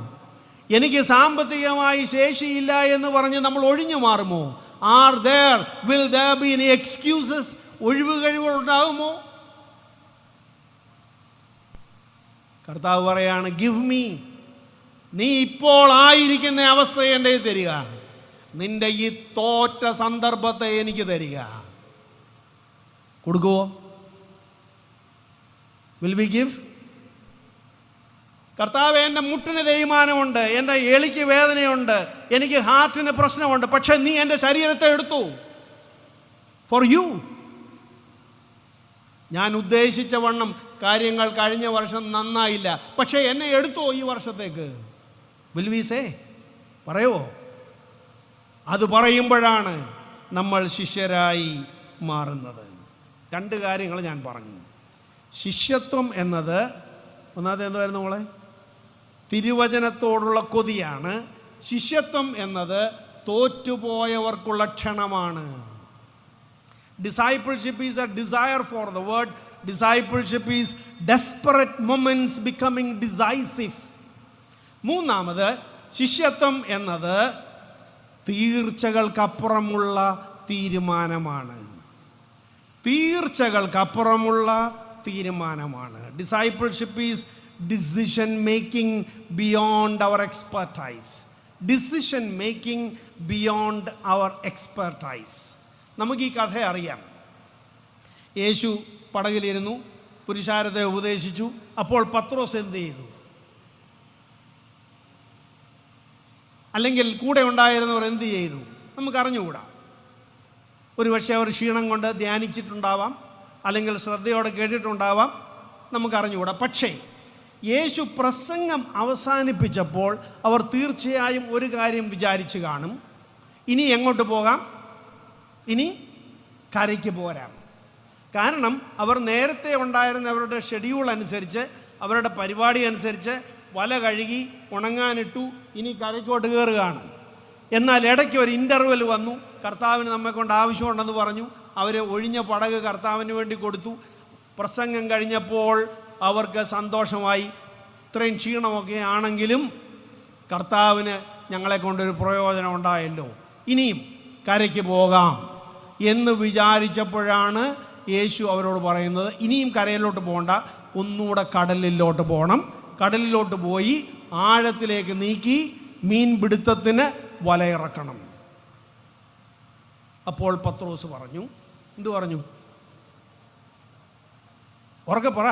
എനിക്ക് സാമ്പത്തികമായി ശേഷിയില്ല എന്ന് പറഞ്ഞ് നമ്മൾ ഒഴിഞ്ഞു മാറുമോ? Will there be any excuses? ഒഴിവ് കഴിവുകൾ ഉണ്ടാകുമോ? കർത്താവ് പറയാണ്, ഗിവ് മീ, നീ ഇപ്പോൾ ആയിരിക്കുന്ന അവസ്ഥ എൻ്റെ തരിക, നിന്റെ ഈ തോറ്റ സന്ദർഭത്തെ എനിക്ക് തരിക. കൊടുക്കുവോ? Will we give? കർത്താവ്, എൻ്റെ മുട്ടിന് തേയ്മാനമുണ്ട്, എൻ്റെ എളിക്ക് വേദനയുണ്ട്, എനിക്ക് ഹാർട്ടിന് പ്രശ്നമുണ്ട്, പക്ഷെ നീ എൻ്റെ ശരീരത്തെ എടുത്തു. For you. ഞാൻ ഉദ്ദേശിച്ച വണ്ണം കാര്യങ്ങൾ കഴിഞ്ഞ വർഷം നന്നായില്ല, പക്ഷേ എന്നെ എടുത്തോ ഈ വർഷത്തേക്ക്? Will we say? പറയുമോ? അത് പറയുമ്പോഴാണ് നമ്മൾ ശിഷ്യരായി മാറുന്നത്. രണ്ട് കാര്യങ്ങൾ ഞാൻ പറഞ്ഞു. ശിഷ്യത്വം എന്നത് ഒന്നാമത് എന്തായിരുന്നു മോളെ? തിരുവചനത്തോടുള്ള കൊതിയാണ്. ശിഷ്യത്വം എന്നത് തോറ്റുപോയവർക്കുള്ള ക്ഷണമാണ്. Discipleship is a desire for the word. Discipleship is desperate moments becoming decisive. മൂന്നാമത്, ശിഷ്യത്വം എന്നത് തീർച്ചകൾക്കപ്പുറമുള്ള തീരുമാനമാണ്. തീർച്ചകൾക്കപ്പുറമുള്ള തീരുമാനമാണ്. Discipleship is decision making beyond our expertise. Decision making beyond our expertise. നമുക്ക് ഈ കഥ അറിയാം. യേശു പടകിലിരുന്നു, പുരുഷാരത്തെ ഉപദേശിച്ചു. അപ്പോൾ പത്രോസ് എന്ത് ചെയ്തു? അല്ലെങ്കിൽ കൂടെ ഉണ്ടായിരുന്നവർ എന്ത് ചെയ്തു? നമുക്കറിഞ്ഞുകൂടാ. ഒരു പക്ഷേ അവർ ക്ഷീണം കൊണ്ട് ധ്യാനിച്ചിട്ടുണ്ടാവാം, അല്ലെങ്കിൽ ശ്രദ്ധയോടെ കേട്ടിട്ടുണ്ടാവാം, നമുക്കറിഞ്ഞുകൂടാ. പക്ഷേ യേശു പ്രസംഗം അവസാനിപ്പിച്ചപ്പോൾ അവർ തീർച്ചയായും ഒരു കാര്യം വിചാരിച്ചു കാണും, ഇനി എങ്ങോട്ട് പോകാം? ഇനി കരയ്ക്ക് പോരാം. കാരണം അവർ നേരത്തെ ഉണ്ടായിരുന്ന അവരുടെ ഷെഡ്യൂൾ അനുസരിച്ച്, അവരുടെ പരിപാടി അനുസരിച്ച് വല കഴുകി ഉണങ്ങാനിട്ടു, ഇനി കരയ്ക്കോട്ട് കയറുകയാണ്. എന്നാൽ ഇടയ്ക്ക് ഒരു ഇൻ്റർവെൽ വന്നു. കർത്താവിന് നമ്മെ കൊണ്ട് ആവശ്യമുണ്ടെന്ന് പറഞ്ഞു. അവർ ഒഴിഞ്ഞ പടക് കർത്താവിന് വേണ്ടി കൊടുത്തു. പ്രസംഗം കഴിഞ്ഞപ്പോൾ അവർക്ക് സന്തോഷമായി. ഇത്രയും ക്ഷീണമൊക്കെ ആണെങ്കിലും കർത്താവിന് ഞങ്ങളെ കൊണ്ടൊരു പ്രയോജനം ഉണ്ടായല്ലോ, ഇനിയും കരയ്ക്ക് പോകാം എന്ന് വിചാരിച്ചപ്പോഴാണ് യേശു അവരോട് പറയുന്നത്, ഇനിയും കരയിലോട്ട് പോകണ്ട, ഒന്നുകൂടെ കടലിലോട്ട് പോകണം. കടലിലോട്ട് പോയി ആഴത്തിലേക്ക് നീക്കി മീൻപിടുത്തത്തിന് വലയിറക്കണം. അപ്പോൾ പത്രോസ് പറഞ്ഞു, എന്തു പറഞ്ഞു? ഉറക്കെ പറ.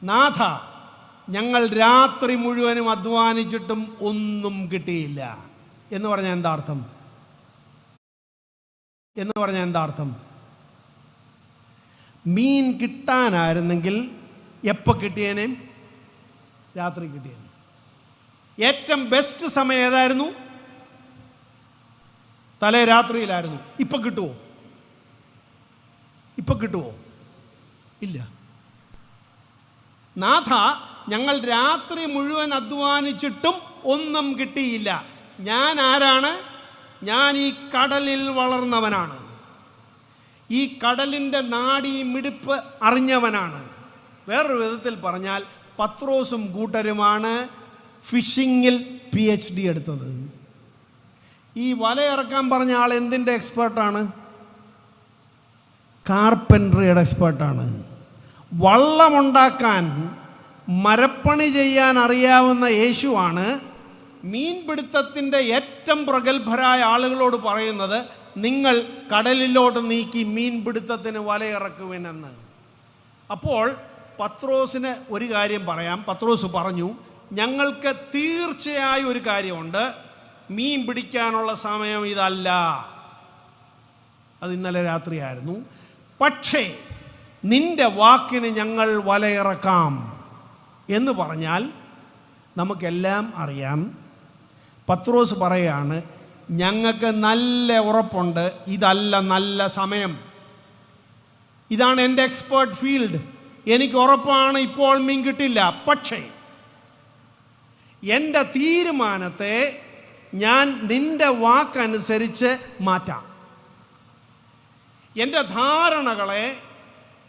നാഥ, ഞങ്ങൾ രാത്രി മുഴുവനും അധ്വാനിച്ചിട്ടും ഒന്നും കിട്ടിയില്ല എന്ന് പറഞ്ഞാൽ എന്താ അർത്ഥം? എന്ന് പറഞ്ഞാൽ എന്താ അർത്ഥം? മീൻ കിട്ടാനായിരുന്നെങ്കിൽ എപ്പോൾ കിട്ടിയേനെ? രാത്രി കിട്ടിയേനെ. ഏറ്റവും ബെസ്റ്റ് സമയം ഏതായിരുന്നു? തലേ രാത്രിയിലായിരുന്നു. ഇപ്പം കിട്ടുമോ? ഇപ്പം കിട്ടുമോ? ഇല്ല. നാഥ, ഞങ്ങൾ രാത്രി മുഴുവൻ അധ്വാനിച്ചിട്ടും ഒന്നും കിട്ടിയില്ല. ഞാൻ ആരാണ്? ഞാൻ ഈ കടലിൽ വളർന്നവനാണ്. ഈ കടലിൻ്റെ നാഡീ മിടിപ്പ് അറിഞ്ഞവനാണ്. വേറൊരു വിധത്തിൽ പറഞ്ഞാൽ പത്രോസും കൂട്ടരുമാണ് ഫിഷിങ്ങിൽ PhD എടുത്തത്. ഈ വലയിറക്കാൻ പറഞ്ഞ ആൾ എന്തിൻ്റെ എക്സ്പേർട്ടാണ്? കാർപ്പൻട്രിയുടെ എക്സ്പേർട്ടാണ്. വള്ളമുണ്ടാക്കാൻ, മരപ്പണി ചെയ്യാൻ അറിയാവുന്ന യേശുവാണ് മീൻപിടുത്തത്തിൻ്റെ ഏറ്റവും പ്രഗത്ഭരായ ആളുകളോട് പറയുന്നത്, നിങ്ങൾ കടലിലോട്ട് നീക്കി മീൻപിടുത്തത്തിന് വലയിറക്കുവിനെന്ന്. അപ്പോൾ പത്രോസിന് ഒരു കാര്യം പറയാം. പത്രോസ് പറഞ്ഞു, ഞങ്ങൾക്ക് തീർച്ചയായും ഒരു കാര്യമുണ്ട്, മീൻ പിടിക്കാനുള്ള സമയം ഇതല്ല. അത് ഇന്നലെ രാത്രിയായിരുന്നു. പക്ഷേ നിന്റെ വാക്കിന് ഞങ്ങൾ വലയിറക്കാം എന്ന് പറഞ്ഞാൽ നമുക്കെല്ലാം അറിയാം. പത്രോസ് പറയുകയാണ്, ഞങ്ങൾക്ക് നല്ല ഉറപ്പുണ്ട്, ഇതല്ല നല്ല സമയം. ഇതാണ് എൻ്റെ എക്സ്പേർട്ട് ഫീൽഡ്. എനിക്ക് ഉറപ്പാണ് ഇപ്പോൾ മീൻ കിട്ടില്ല. പക്ഷേ എൻ്റെ തീരുമാനത്തെ ഞാൻ നിൻ്റെ വാക്കനുസരിച്ച് മാറ്റാം. എൻ്റെ ധാരണകളെ,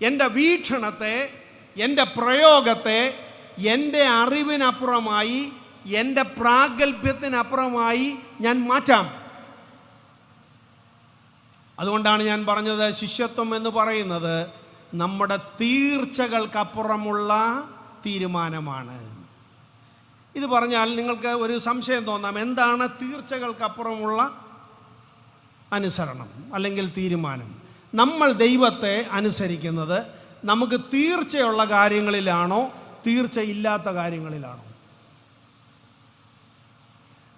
എൻ്റെ വീക്ഷണത്തെ, എൻ്റെ പ്രയോഗത്തെ എൻ്റെ അറിവിനപ്പുറമായി, എൻ്റെ പ്രാഗൽഭ്യത്തിനപ്പുറമായി ഞാൻ മാറ്റാം. അതുകൊണ്ടാണ് ഞാൻ പറഞ്ഞത്, ശിഷ്യത്വം എന്ന് പറയുന്നത് നമ്മുടെ തീർച്ചകൾക്കപ്പുറമുള്ള തീരുമാനമാണ്. ഇത് പറഞ്ഞാൽ നിങ്ങൾക്ക് ഒരു സംശയം തോന്നാം, എന്താണ് തീർച്ചകൾക്കപ്പുറമുള്ള അനുസരണം അല്ലെങ്കിൽ തീരുമാനം? നമ്മൾ ദൈവത്തെ അനുസരിക്കുന്നത് നമുക്ക് തീർച്ചയുള്ള കാര്യങ്ങളിലാണോ തീർച്ചയില്ലാത്ത കാര്യങ്ങളിലാണോ?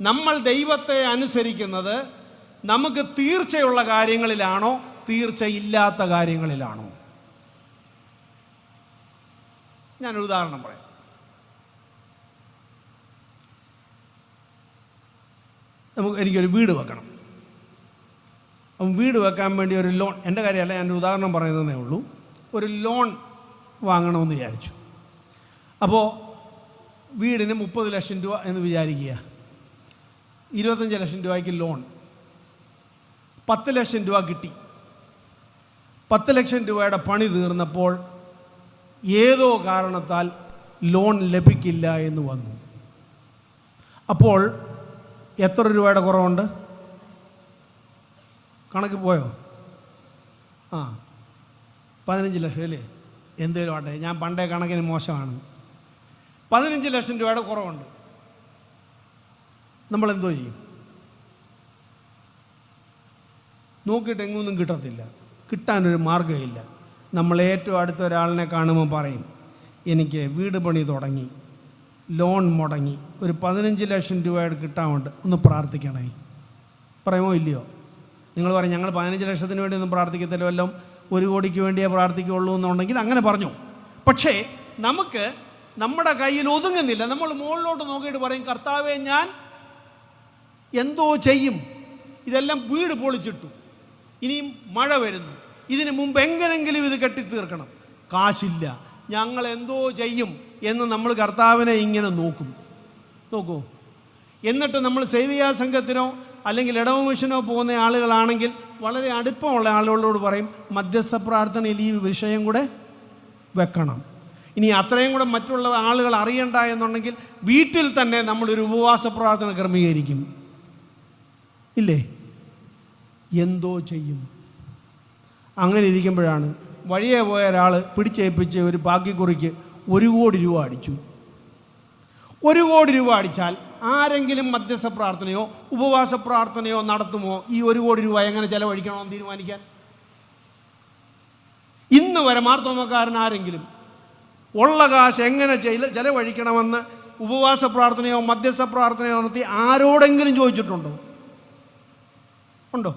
നമ്മൾ ദൈവത്തെ അനുസരിക്കുന്നത് നമുക്ക് തീർച്ചയുള്ള കാര്യങ്ങളിലാണോ തീർച്ചയില്ലാത്ത കാര്യങ്ങളിലാണോ? ഞാനൊരു ഉദാഹരണം പറയാം. എനിക്കൊരു വീട് വെക്കണം. അപ്പം വീട് വെക്കാൻ വേണ്ടി ഒരു ലോൺ, എൻ്റെ കാര്യമല്ല, ഞാനൊരു ഉദാഹരണം പറയുന്നതേ ഉള്ളൂ. ഒരു ലോൺ വാങ്ങണമെന്ന് വിചാരിച്ചു. അപ്പോൾ വീടിന് 30 ലക്ഷം രൂപ എന്ന് വിചാരിക്കുക. 25 ലക്ഷം രൂപയ്ക്ക് ലോൺ. 10 ലക്ഷം രൂപ കിട്ടി. 10 ലക്ഷം രൂപയുടെ പണി തീർന്നപ്പോൾ ഏതോ കാരണത്താൽ ലോൺ ലഭിക്കില്ല എന്ന് വന്നു. അപ്പോൾ എത്ര രൂപയുടെ കുറവുണ്ട്? കണക്ക് പോയോ? 15 ലക്ഷം അല്ലേ? എന്തേലും ആട്ടെ, ഞാൻ പണ്ടേ കണക്കിന് മോശമാണ്. 15 ലക്ഷം രൂപയുടെ കുറവുണ്ട്. നമ്മളെന്തോ ചെയ്യും? നോക്കിയിട്ട് എങ്ങൊന്നും കിട്ടത്തില്ല, കിട്ടാനൊരു മാർഗ്ഗമില്ല. നമ്മൾ ഏറ്റവും അടുത്ത ഒരാളിനെ കാണുമ്പോൾ പറയും, എനിക്ക് വീട് പണി തുടങ്ങി, ലോൺ മുടങ്ങി, ഒരു 15 ലക്ഷം രൂപയുടെ കിട്ടാനുണ്ട്, ഒന്ന് പ്രാർത്ഥിക്കണേ. പറയുമോ ഇല്ലയോ? നിങ്ങൾ പറയും, ഞങ്ങൾ 15 ലക്ഷത്തിന് വേണ്ടി ഒന്നും പ്രാർത്ഥിക്കത്തില്ല, വല്ലതും 1 കോടിക്ക് വേണ്ടിയേ പ്രാർത്ഥിക്കുകയുള്ളൂ എന്നുണ്ടെങ്കിൽ അങ്ങനെ പറഞ്ഞു. പക്ഷേ നമുക്ക് നമ്മുടെ കയ്യിൽ ഒതുങ്ങുന്നില്ല. നമ്മൾ മുകളിലോട്ട് നോക്കിയിട്ട് പറയും, കർത്താവേ ഞാൻ എന്തോ ചെയ്യും, ഇതെല്ലാം വീട് പൊളിച്ചിട്ടു, ഇനിയും മഴ വരുന്നു, ഇതിന് മുമ്പ് എങ്ങനെങ്കിലും ഇത് കെട്ടിത്തീർക്കണം, കാശില്ല, ഞങ്ങൾ എന്തോ ചെയ്യും എന്ന് നമ്മൾ കർത്താവിനെ ഇങ്ങനെ നോക്കൂ. എന്നിട്ട് നമ്മൾ സേവിയാ സംഘത്തിനോ അല്ലെങ്കിൽ ഇടവമിഷനോ പോകുന്ന ആളുകളാണെങ്കിൽ വളരെ അടുപ്പമുള്ള ആളുകളോട് പറയും, മധ്യസ്ഥ പ്രാർത്ഥനയിൽ ഈ വിഷയം കൂടെ വെക്കണം. ഇനി അത്രയും കൂടെ മറ്റുള്ള ആളുകൾ അറിയണ്ട എന്നുണ്ടെങ്കിൽ വീട്ടിൽ തന്നെ നമ്മളൊരു ഉപവാസ പ്രാർത്ഥന ക്രമീകരിക്കും. ഇല്ലേ? എന്തോ ചെയ്യും. അങ്ങനെ ഇരിക്കുമ്പോഴാണ് വഴിയെ പോയ ഒരാൾ പിടിച്ചേൽപ്പിച്ച് ഒരു ഭാഗ്യക്കുറിക്ക് 1 കോടി രൂപ അടിച്ചു. 1 കോടി രൂപ അടിച്ചാൽ ആരെങ്കിലും മധ്യസ്ഥ പ്രാർത്ഥനയോ ഉപവാസ പ്രാർത്ഥനയോ നടത്തുമോ ഈ 1 കോടി രൂപ എങ്ങനെ ചെലവഴിക്കണമെന്ന് തീരുമാനിക്കാൻ? ഇന്ന് വരെ മാർത്തോമക്കാരൻ ആരെങ്കിലും ഉള്ള കാശ് എങ്ങനെ ചെലവഴിക്കണമെന്ന് ഉപവാസ പ്രാർത്ഥനയോ മധ്യസ്ഥ പ്രാർത്ഥനയോ നടത്തി ആരോടെങ്കിലും ചോദിച്ചിട്ടുണ്ടോ? ഉണ്ടോ?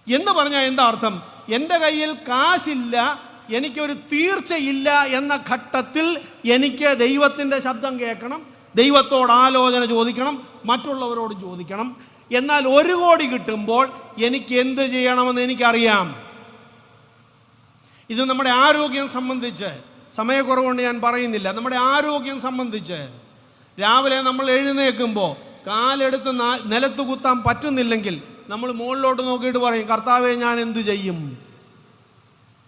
എന്ന് പറഞ്ഞാൽ എന്താ അർത്ഥം? എൻ്റെ കയ്യിൽ കാശില്ല, എനിക്കൊരു തീർച്ചയില്ല എന്ന ഘട്ടത്തിൽ എനിക്ക് ദൈവത്തിൻ്റെ ശബ്ദം കേൾക്കണം, ദൈവത്തോട് ആലോചന ചോദിക്കണം, മറ്റുള്ളവരോട് ചോദിക്കണം. എന്നാൽ 1 കോടി കിട്ടുമ്പോൾ എനിക്ക് എന്ത് ചെയ്യണമെന്ന് എനിക്കറിയാം. ഇത് നമ്മുടെ ആരോഗ്യം സംബന്ധിച്ച്, സമയക്കുറവുകൊണ്ട് ഞാൻ പറയുന്നില്ല, നമ്മുടെ ആരോഗ്യം സംബന്ധിച്ച് രാവിലെ നമ്മൾ എഴുന്നേൽക്കുമ്പോൾ കാലെടുത്ത് നിലത്ത് കുത്താൻ പറ്റുന്നില്ലെങ്കിൽ നമ്മൾ മുകളിലോട്ട് നോക്കിയിട്ട് പറയും, കർത്താവേ ഞാൻ എന്തു ചെയ്യും?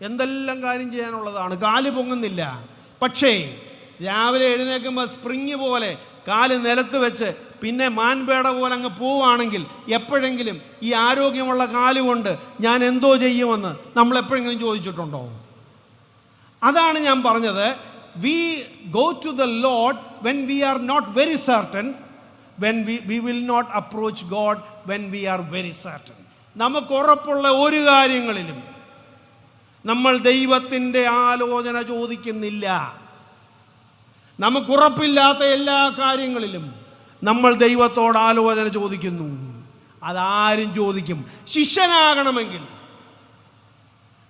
എന്തെല്ലാം കാര്യം ചെയ്യാനുള്ളതാണ്, കാല് പൊങ്ങുന്നില്ല. പക്ഷേ രാവിലെ എഴുന്നേൽക്കുമ്പോൾ സ്പ്രിങ് പോലെ കാല് നിലത്ത് വെച്ച് പിന്നെ മാൻപേട പോലെ അങ്ങ് പോവുകയാണെങ്കിൽ എപ്പോഴെങ്കിലും ഈ ആരോഗ്യമുള്ള കാലുകൊണ്ട് ഞാൻ എന്തോ ചെയ്യുമെന്ന് നമ്മൾ എപ്പോഴെങ്കിലും ചോദിച്ചിട്ടുണ്ടോ? അതാണ് ഞാൻ പറഞ്ഞത്. We go to the lord when we are not very certain, when we will not approach God when we are very certain. നമുക്ക് ഉറപ്പുള്ള ഒരു കാര്യങ്ങളിലും നമ്മൾ ദൈവത്തിൻ്റെ ആലോചന ചോദിക്കുന്നില്ല. നമുക്കുറപ്പില്ലാത്ത എല്ലാ കാര്യങ്ങളിലും നമ്മൾ ദൈവത്തോട് ആലോചന ചോദിക്കുന്നു. അതാരും ചോദിക്കും. ശിഷ്യനാകണമെങ്കിൽ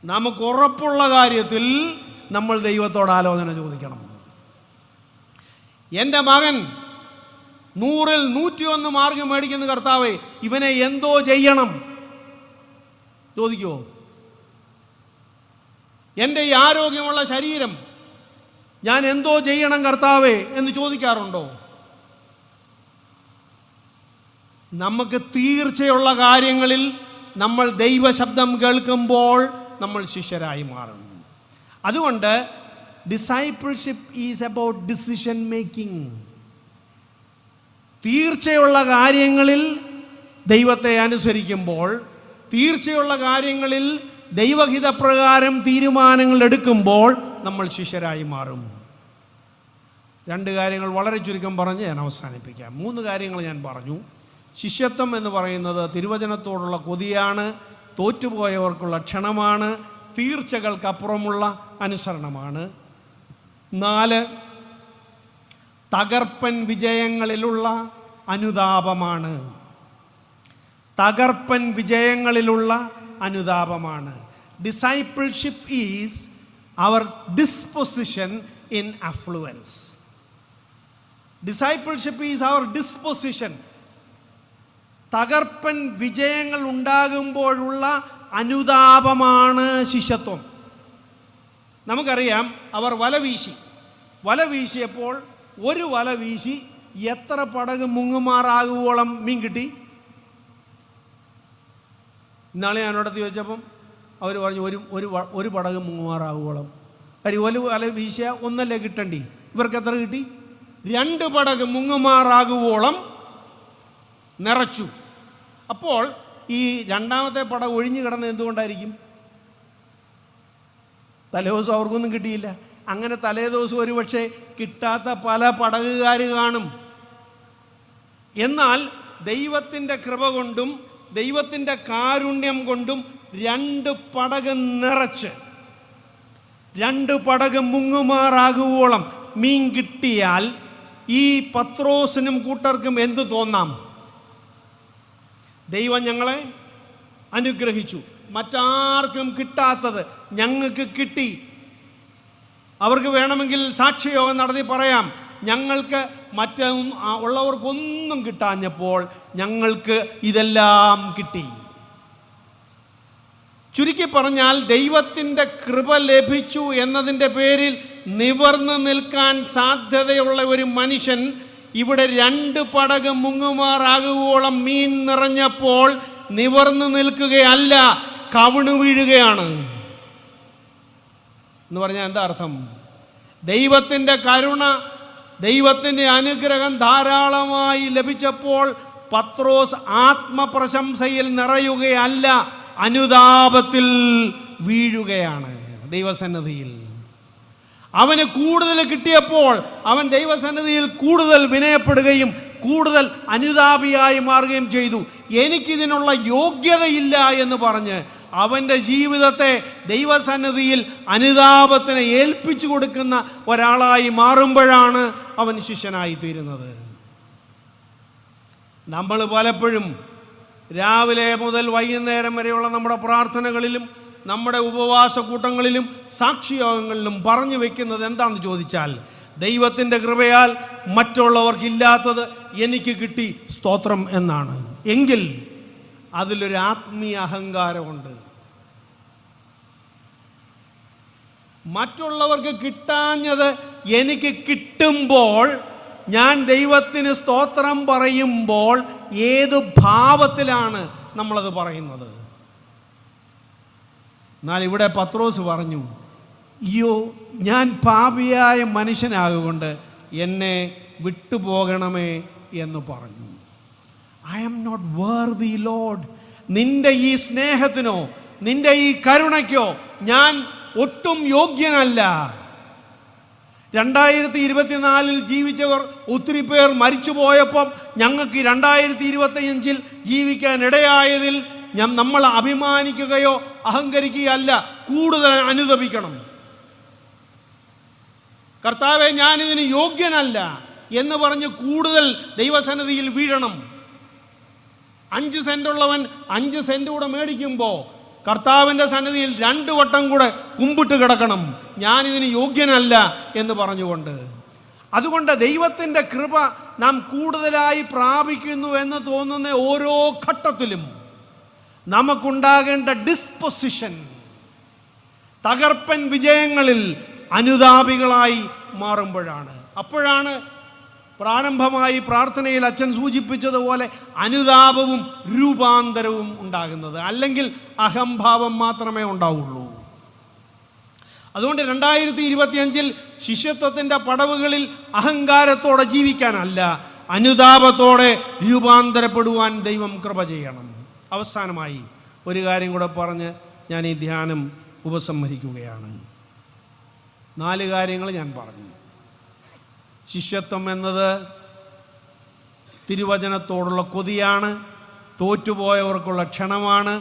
നമുക്കുറപ്പുള്ള കാര്യത്തിൽ നമ്മൾ ദൈവത്തോട് ആലോചന ചോദിക്കണം. എൻ്റെ മകൻ 100-ൽ 101 മാർക്ക് മേടിക്കുന്ന കർത്താവേ, ഇവനെ എന്തോ ചെയ്യണം ചോദിക്കുമോ? എൻ്റെ ഈ ആരോഗ്യമുള്ള ശരീരം ഞാൻ എന്തോ ചെയ്യണം കർത്താവേ എന്ന് ചോദിക്കാറുണ്ടോ? നമുക്ക് തീർച്ചയുള്ള കാര്യങ്ങളിൽ നമ്മൾ ദൈവശബ്ദം കേൾക്കുമ്പോൾ നമ്മൾ ശിഷ്യരായി മാറും. അതുകൊണ്ട് discipleship is about decision making. തീർച്ചയുള്ള കാര്യങ്ങളിൽ ദൈവത്തെ അനുസരിക്കുമ്പോൾ, തീർച്ചയുള്ള കാര്യങ്ങളിൽ ദൈവഹിതപ്രകാരം തീരുമാനങ്ങൾ എടുക്കുമ്പോൾ നമ്മൾ ശിഷ്യരായി മാറും. 2 കാര്യങ്ങൾ വളരെ ചുരുക്കം പറഞ്ഞ് ഞാൻ അവസാനിപ്പിക്കാം. 3 കാര്യങ്ങൾ ഞാൻ പറഞ്ഞു. ശിഷ്യത്വം എന്ന് പറയുന്നത് തിരുവചനത്തോടുള്ള കൊതിയാണ്, തോറ്റുപോയവർക്കുള്ള ക്ഷണമാണ്, തീർച്ചകൾക്കപ്പുറമുള്ള അനുസരണമാണ്. 4, തകർപ്പൻ വിജയങ്ങളിലുള്ള അനുതാപമാണ്. തകർപ്പൻ വിജയങ്ങളിലുള്ള അനുതാപമാണ്. Discipleship is our disposition in affluence. Discipleship is our disposition. തകർപ്പൻ വിജയങ്ങൾ ഉണ്ടാകുമ്പോഴുള്ള അനുതാപമാണ് ശിഷ്യത്വം. നമുക്കറിയാം, അവർ വല വീശിയപ്പോൾ ഒരു വല വീശി എത്ര പടക് മുങ്ങുമാറാകുവോളം മീൻ കിട്ടി? ഇന്നാളെ ഞാനോടത്ത് ചോദിച്ചപ്പം അവർ പറഞ്ഞു ഒരു പടക് മുങ്ങുമാറാകുവോളം. കാര്യം 1 വല വീശിയ 1 കിട്ടണ്ടി. ഇവർക്ക് എത്ര കിട്ടി? 2 പടക് മുങ്ങുമാറാകുവോളം നിറച്ചു. അപ്പോൾ ഈ 2ാമത്തെ പടക് ഒഴിഞ്ഞു കിടന്നത് എന്തുകൊണ്ടായിരിക്കും? തലേദിവസം അവർക്കൊന്നും കിട്ടിയില്ല. അങ്ങനെ തലേദിവസം ഒരു പക്ഷേ കിട്ടാത്ത പല പടകുകാർ കാണും. എന്നാൽ ദൈവത്തിൻ്റെ കൃപ കൊണ്ടും ദൈവത്തിൻ്റെ കാരുണ്യം കൊണ്ടും 2 പടക് നിറച്ച് 2 പടക് മുങ്ങുമാറാകുവോളം മീൻ കിട്ടിയാൽ ഈ പത്രോസിനും കൂട്ടർക്കും എന്തു തോന്നാം? ദൈവം ഞങ്ങളെ അനുഗ്രഹിച്ചു, മറ്റാർക്കും കിട്ടാത്തത് ഞങ്ങൾക്ക് കിട്ടി. അവർക്ക് വേണമെങ്കിൽ സാക്ഷ്യയോഗം നടത്തി പറയാം, ഞങ്ങൾക്ക് ഉള്ളവർക്കൊന്നും കിട്ടാഞ്ഞപ്പോൾ ഞങ്ങൾക്ക് ഇതെല്ലാം കിട്ടി. ചുരുക്കി പറഞ്ഞാൽ ദൈവത്തിൻ്റെ കൃപ ലഭിച്ചു എന്നതിൻ്റെ പേരിൽ നിവർന്നു നിൽക്കാൻ സാധ്യതയുള്ള ഒരു മനുഷ്യൻ ഇവിടെ 2 പടക് മുങ്ങുമാറാകുവോളം മീൻ നിറഞ്ഞപ്പോൾ നിവർന്നു നിൽക്കുകയല്ല, കവിണു വീഴുകയാണ്. എന്ന് പറഞ്ഞാൽ എന്താ അർത്ഥം? ദൈവത്തിൻ്റെ കരുണ, ദൈവത്തിൻ്റെ അനുഗ്രഹം ധാരാളമായി ലഭിച്ചപ്പോൾ പത്രോസ് ആത്മപ്രശംസയിൽ നിറയുകയല്ല, അനുതാപത്തിൽ വീഴുകയാണ് ദൈവസന്നിധിയിൽ. അവന് കൂടുതൽ കിട്ടിയപ്പോൾ അവൻ ദൈവസന്നിധിയിൽ കൂടുതൽ വിനയപ്പെടുകയും കൂടുതൽ അനുതാപിയായി മാറുകയും ചെയ്തു. എനിക്കിതിനുള്ള യോഗ്യതയില്ല എന്ന് പറഞ്ഞ് അവൻ്റെ ജീവിതത്തെ ദൈവസന്നിധിയിൽ അനുതാപത്തിന് ഏൽപ്പിച്ചു കൊടുക്കുന്ന ഒരാളായി മാറുമ്പോഴാണ് അവൻ ശിഷ്യനായി തീരുന്നത്. നമ്മൾ പലപ്പോഴും രാവിലെ മുതൽ വൈകുന്നേരം വരെയുള്ള നമ്മുടെ പ്രാർത്ഥനകളിലും നമ്മുടെ ഉപവാസ കൂട്ടങ്ങളിലും സാക്ഷിയോഗങ്ങളിലും പറഞ്ഞു വെക്കുന്നത് എന്താണെന്ന് ചോദിച്ചാൽ, ദൈവത്തിൻ്റെ കൃപയാൽ മറ്റുള്ളവർക്കില്ലാത്തത് എനിക്ക് കിട്ടി, സ്തോത്രം എന്നാണ്. എങ്കിൽ അതിലൊരു ആത്മീയ അഹങ്കാരമുണ്ട്. മറ്റുള്ളവർക്ക് കിട്ടാഞ്ഞത് എനിക്ക് കിട്ടുമ്പോൾ ഞാൻ ദൈവത്തിന് സ്തോത്രം പറയുമ്പോൾ ഏത് ഭാവത്തിലാണ് നമ്മളത് പറയുന്നത്? എന്നാൽ ഇവിടെ പത്രോസ് പറഞ്ഞു, അയ്യോ ഞാൻ പാപിയായ മനുഷ്യനാകൊണ്ട് എന്നെ വിട്ടുപോകണമേ എന്ന് പറഞ്ഞു. I am not worthy lord. നിന്റെ ഈ സ്നേഹത്തിനോ നിന്റെ ഈ കരുണയ്ക്കോ ഞാൻ ഒട്ടും യോഗ്യനല്ല. 2024 ജീവിച്ചവർ ഒത്തിരി പേർ മരിച്ചു പോയപ്പം ഞങ്ങൾക്ക് 2025 ജീവിക്കാൻ ഇടയായതിൽ നമ്മൾ അഭിമാനിക്കുകയോ അഹങ്കരിക്കുകയല്ല, കൂടുതൽ അനുതപിക്കണം. കർത്താവെ ഞാനിതിന് യോഗ്യനല്ല എന്ന് പറഞ്ഞ് കൂടുതൽ ദൈവസന്നിധിയിൽ വീഴണം. 5 സെൻറ്റുള്ളവൻ 5 സെൻറ്റ് കൂടെ മേടിക്കുമ്പോൾ കർത്താവിൻ്റെ സന്നിധിയിൽ 2 വട്ടം കൂടെ കുമ്പിട്ട് കിടക്കണം, ഞാനിതിന് യോഗ്യനല്ല എന്ന് പറഞ്ഞുകൊണ്ട്. അതുകൊണ്ട് ദൈവത്തിൻ്റെ കൃപ നാം കൂടുതലായി പ്രാപിക്കുന്നു എന്ന് തോന്നുന്ന ഓരോ ഘട്ടത്തിലും നമുക്കുണ്ടാകേണ്ട ഡിസ്പൊസിഷൻ, തകർപ്പൻ വിജയങ്ങളിൽ അനുതാപികളായി മാറുമ്പോഴാണ്. അപ്പോഴാണ് പ്രാരംഭമായി പ്രാർത്ഥനയിൽ അച്ഛൻ സൂചിപ്പിച്ചതുപോലെ അനുതാപവും രൂപാന്തരവും ഉണ്ടാകുന്നത്. അല്ലെങ്കിൽ അഹംഭാവം മാത്രമേ ഉണ്ടാവുള്ളൂ. അതുകൊണ്ട് 2025 ശിഷ്യത്വത്തിൻ്റെ പടവുകളിൽ അഹങ്കാരത്തോടെ ജീവിക്കാനല്ല, അനുതാപത്തോടെ രൂപാന്തരപ്പെടുവാൻ ദൈവം കൃപ ചെയ്യണം. അവസാനമായി ഒരു കാര്യം കൂടെ പറഞ്ഞ് ഞാൻ ഈ ധ്യാനം ഉപസംഹരിക്കുകയാണ്. 4 കാര്യങ്ങൾ ഞാൻ പറഞ്ഞു. ശിഷ്യത്വം എന്നത് തിരുവചനത്തോടുള്ള കൊതിയാണ്, തോറ്റുപോയവർക്കുള്ള ക്ഷണമാണ്,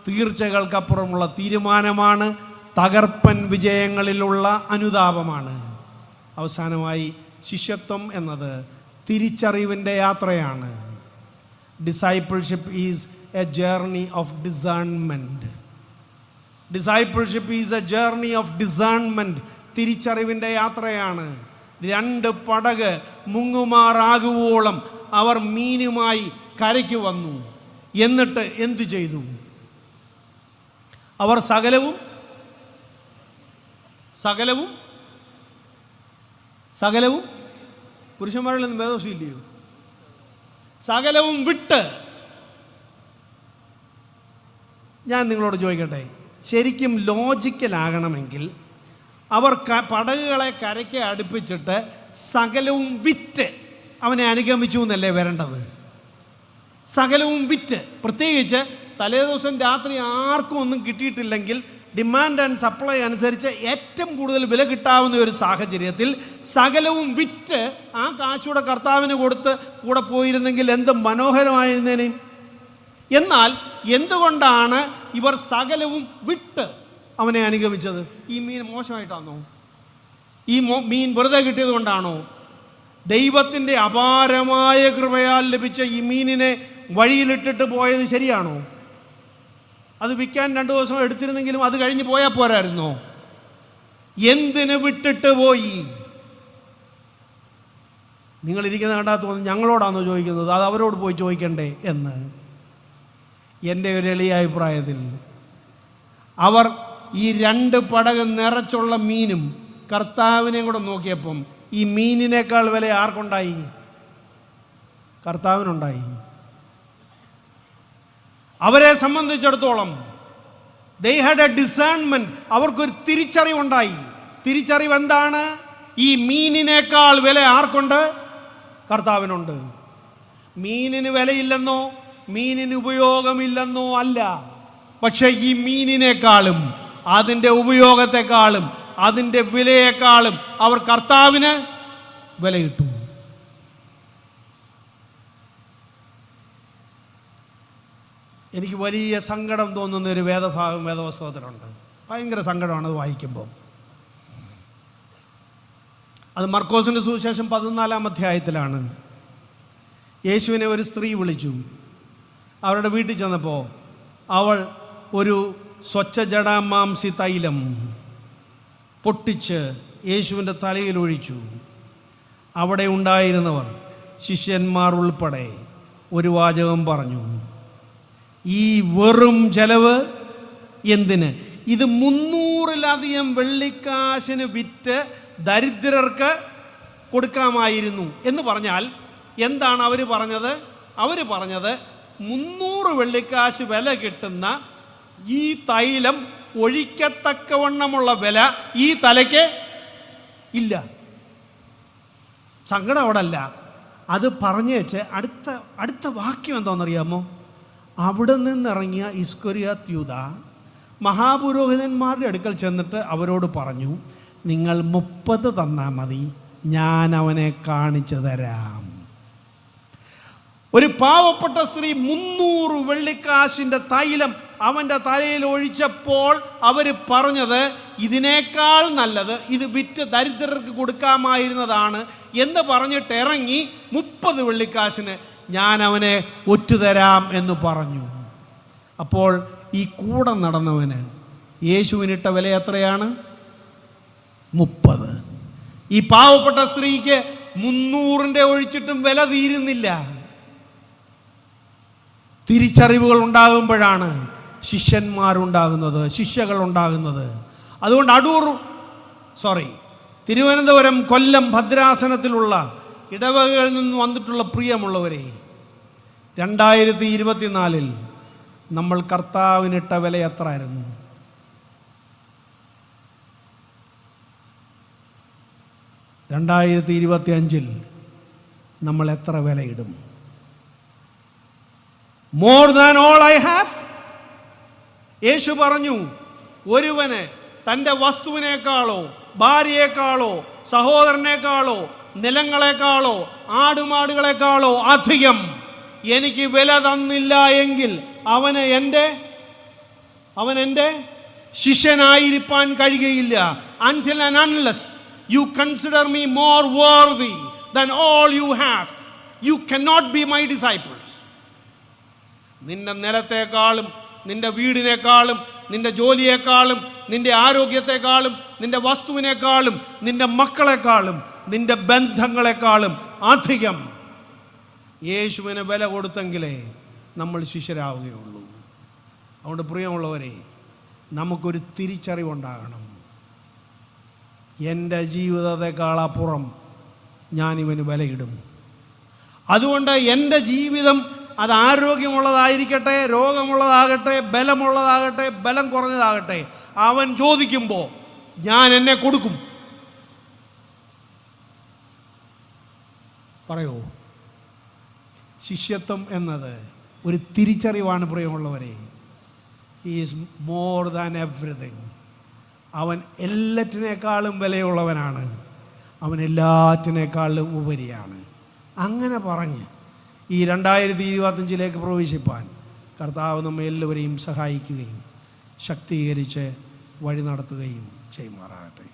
തീർച്ചകൾക്കപ്പുറമുള്ള തീരുമാനമാണ്, തകർപ്പൻ വിജയങ്ങളിലുള്ള അനുതാപമാണ്. അവസാനമായി ശിഷ്യത്വം എന്നത് തിരിച്ചറിവിൻ്റെ യാത്രയാണ്. Discipleship is a journey of discernment. Discipleship is a journey of discernment. തിരിച്ചറിവിൻ്റെ യാത്രയാണ്. 2 പടക് മുങ്ങുമാറാകുവോളം അവർ മീനുമായി കരയ്ക്ക് വന്നു. എന്നിട്ട് എന്തു ചെയ്തു? അവർ സകലവും പുരുഷന്മാരിൽ നിന്ന് ഭേദമില്ലയോ? സകലവും വിട്ട്. ഞാൻ നിങ്ങളോട് ചോദിക്കട്ടെ, ശരിക്കും ലോജിക്കലാകണമെങ്കിൽ അവർ പടകുകളെ കരയ്ക്ക് അടുപ്പിച്ചിട്ട് സകലവും വിറ്റ് അവനെ അനുഗമിച്ചു എന്നല്ലേ വരേണ്ടത്? സകലവും വിറ്റ്, പ്രത്യേകിച്ച് തലേദിവസം രാത്രി ആർക്കും ഒന്നും കിട്ടിയിട്ടില്ലെങ്കിൽ ഡിമാൻഡ് ആൻഡ് സപ്ലൈ അനുസരിച്ച് ഏറ്റവും കൂടുതൽ വില കിട്ടാവുന്ന ഒരു സാഹചര്യത്തിൽ സകലവും വിറ്റ് ആ കാശൂടെ കർത്താവിന് കൊടുത്ത് കൂടെ പോയിരുന്നെങ്കിൽ എന്ത് മനോഹരമായിരുന്നേനെ. എന്നാൽ എന്തുകൊണ്ടാണ് ഇവർ സകലവും വിട്ട് അവനെ അനുഗമിച്ചത്? ഈ മീൻ മോശമായിട്ടാണോ? ഈ മീൻ വെറുതെ കിട്ടിയത് കൊണ്ടാണോ? ദൈവത്തിൻ്റെ അപാരമായ കൃപയാൽ ലഭിച്ച ഈ മീനിനെ വഴിയിലിട്ടിട്ട് പോയത് ശരിയാണോ? അത് വിൽക്കാൻ 2 ദിവസം എടുത്തിരുന്നെങ്കിലും അത് കഴിഞ്ഞ് പോയാൽ പോരായിരുന്നോ? എന്തിന് വിട്ടിട്ട് പോയി? നിങ്ങളിരിക്കുന്ന കണ്ടാൽ തോന്നുന്നു ഞങ്ങളോടാണോ ചോദിക്കുന്നത്, അത് അവരോട് പോയി ചോദിക്കണ്ടേ എന്ന്. എൻ്റെ ഒരു എളിയ അഭിപ്രായത്തിൽ അവർ ഈ 2 പടക് നിറച്ചുള്ള മീനും കർത്താവിനെയും കൂടെ നോക്കിയപ്പം ഈ മീനിനേക്കാൾ വില ആർക്കുണ്ടായി? കർത്താവിനുണ്ടായി. അവരെ സംബന്ധിച്ചിടത്തോളം they had a discernment, അവർക്കൊരു തിരിച്ചറിവുണ്ടായി. തിരിച്ചറിവ് എന്താണ്? ഈ മീനിനേക്കാൾ വില ആർക്കുണ്ട്? കർത്താവിനുണ്ട്. മീനിന് വിലയില്ലെന്നോ മീനിന് ഉപയോഗമില്ലെന്നോ അല്ല, പക്ഷെ ഈ മീനിനേക്കാളും അതിൻ്റെ ഉപയോഗത്തെക്കാളും അതിൻ്റെ വിലയേക്കാളും അവർ കർത്താവിന് വിലയിട്ടു. എനിക്ക് വലിയ സങ്കടം തോന്നുന്ന ഒരു വേദഭാഗം വേദപുസ്തകത്തിലുണ്ട്. ഭയങ്കര സങ്കടമാണ് അത് വായിക്കുമ്പോൾ. അത് മർക്കോസിൻ്റെ സുവിശേഷം 14-ാം അധ്യായത്തിലാണ്. യേശുവിനെ ഒരു സ്ത്രീ വിളിച്ചു. അവരുടെ വീട്ടിൽ ചെന്നപ്പോൾ അവൾ ഒരു സ്വച്ഛ ജടാമാംസി തൈലം പൊട്ടിച്ച് യേശുവിൻ്റെ തലയിൽ ഒഴിച്ചു. അവിടെ ഉണ്ടായിരുന്നവർ ശിഷ്യന്മാർ ഉൾപ്പെടെ ഒരു വാചകം പറഞ്ഞു, ഈ വെറും ചെലവ് എന്തിന്? ഇത് 300-ലധികം വെള്ളിക്കാശിന് വിറ്റ് ദരിദ്രർക്ക് കൊടുക്കാമായിരുന്നു എന്ന് പറഞ്ഞാൽ എന്താണ് അവർ പറഞ്ഞത്? അവർ പറഞ്ഞത് 300 വെള്ളിക്കാശ് വില കിട്ടുന്ന ഈ തൈലം ഒഴിക്കത്തക്കവണ്ണമുള്ള വില ഈ തലയ്ക്ക് ഇല്ല. സങ്കടം അവിടെ അല്ല. അത് പറഞ്ഞു വെച്ച് അടുത്ത വാക്യം എന്താണെന്നറിയാമോ? അവിടെ നിന്നിറങ്ങിയ ഇസ്കറിയോത്ത് യൂദ മഹാപുരോഹിതന്മാരുടെ അടുക്കൽ ചെന്നിട്ട് അവരോട് പറഞ്ഞു, നിങ്ങൾ 30 തന്നാൽ മതി, ഞാൻ അവനെ കാണിച്ചു തരാം. ഒരു പാവപ്പെട്ട സ്ത്രീ 300 വെള്ളിക്കാശിൻ്റെ തൈലം അവൻ്റെ തലയിൽ ഒഴിച്ചപ്പോൾ അവർ പറഞ്ഞത്, ഇതിനേക്കാൾ നല്ലത് ഇത് വിറ്റ് ദരിദ്രർക്ക് കൊടുക്കാമായിരുന്നതാണ് എന്ന് പറഞ്ഞിട്ട് ഇറങ്ങി 30 വെള്ളിക്കാശിന് ഞാൻ അവനെ ഒറ്റുതരാം എന്ന് പറഞ്ഞു. അപ്പോൾ ഈ കൂടെ നടന്നവന് യേശുവിനിട്ട വില എത്രയാണ്? 30. ഈ പാവപ്പെട്ട സ്ത്രീക്ക് 300ൻ്റെ ഒഴിച്ചിട്ടും വില തീരുന്നില്ല. തിരിച്ചറിവുകൾ ഉണ്ടാകുമ്പോഴാണ് ശിഷ്യന്മാരുണ്ടാകുന്നത്, ശിഷ്യകൾ ഉണ്ടാകുന്നത്. അതുകൊണ്ട് തിരുവനന്തപുരം, കൊല്ലം, ഭദ്രാസനത്തിലുള്ള ഇടവകകളിൽ നിന്ന് വന്നിട്ടുള്ള പ്രിയമുള്ളവരെ, 2024 നമ്മൾ കർത്താവിനിട്ട വില എത്ര ആയിരുന്നു? $2025 നമ്മൾ എത്ര വിലയിടും? More than all I have. Yeshu പറഞ്ഞു, ഒരുവന് തൻ്റെ വസ്തുവിനേക്കാളോ ഭാര്യയെക്കാളോ സഹോദരനേക്കാളോ നിലങ്ങളെക്കാളോ ആടുമാടുകളെക്കാളോ അധികം എനിക്ക് വില തന്നില്ല എങ്കിൽ അവൻ എൻ്റെ ശിഷ്യനായിരിക്കാൻ കഴിയുകയില്ല. Until and unless you consider me more worthy than all you have, you cannot be my disciples. നിന്റെ നിലത്തെക്കാളും നിന്റെ വീടിനേക്കാളും നിന്റെ ജോലിയേക്കാളും നിന്റെ ആരോഗ്യത്തെക്കാളും നിന്റെ വസ്തുവിനേക്കാളും നിന്റെ മക്കളെക്കാളും നിന്റെ ബന്ധങ്ങളെക്കാളും അധികം യേശുവിന് വില കൊടുത്തെങ്കിലേ നമ്മൾ ശിഷ്യരാവുകയുള്ളൂ. അതുകൊണ്ട് പ്രിയമുള്ളവരെ, നമുക്കൊരു തിരിച്ചറിവുണ്ടാകണം. എൻ്റെ ജീവിതത്തെക്കാളപ്പുറം ഞാനിവന് വിലയിടും. അതുകൊണ്ട് എൻ്റെ ജീവിതം അത് ആരോഗ്യമുള്ളതായിരിക്കട്ടെ, രോഗമുള്ളതാകട്ടെ, ബലമുള്ളതാകട്ടെ, ബലം കുറഞ്ഞതാകട്ടെ, അവൻ ചോദിക്കുമ്പോൾ ഞാൻ എന്നെ കൊടുക്കും. പറയോ? ശിഷ്യത്വം എന്നത് ഒരു തിരിച്ചറിവാണ് പ്രിയമുള്ളവരെ. He is more than everything. അവൻ എല്ലാറ്റിനേക്കാളും വിലയുള്ളവനാണ്. അവൻ എല്ലാറ്റിനേക്കാളും ഉപരിയാണ്. അങ്ങനെ പറഞ്ഞ് ഈ 2025 പ്രവേശിപ്പാൻ കർത്താവ് നമ്മെ എല്ലാവരെയും സഹായിക്കുകയും ശക്തീകരിച്ച് വഴി നടത്തുകയും ചെയ്യുമാറാകട്ടെ.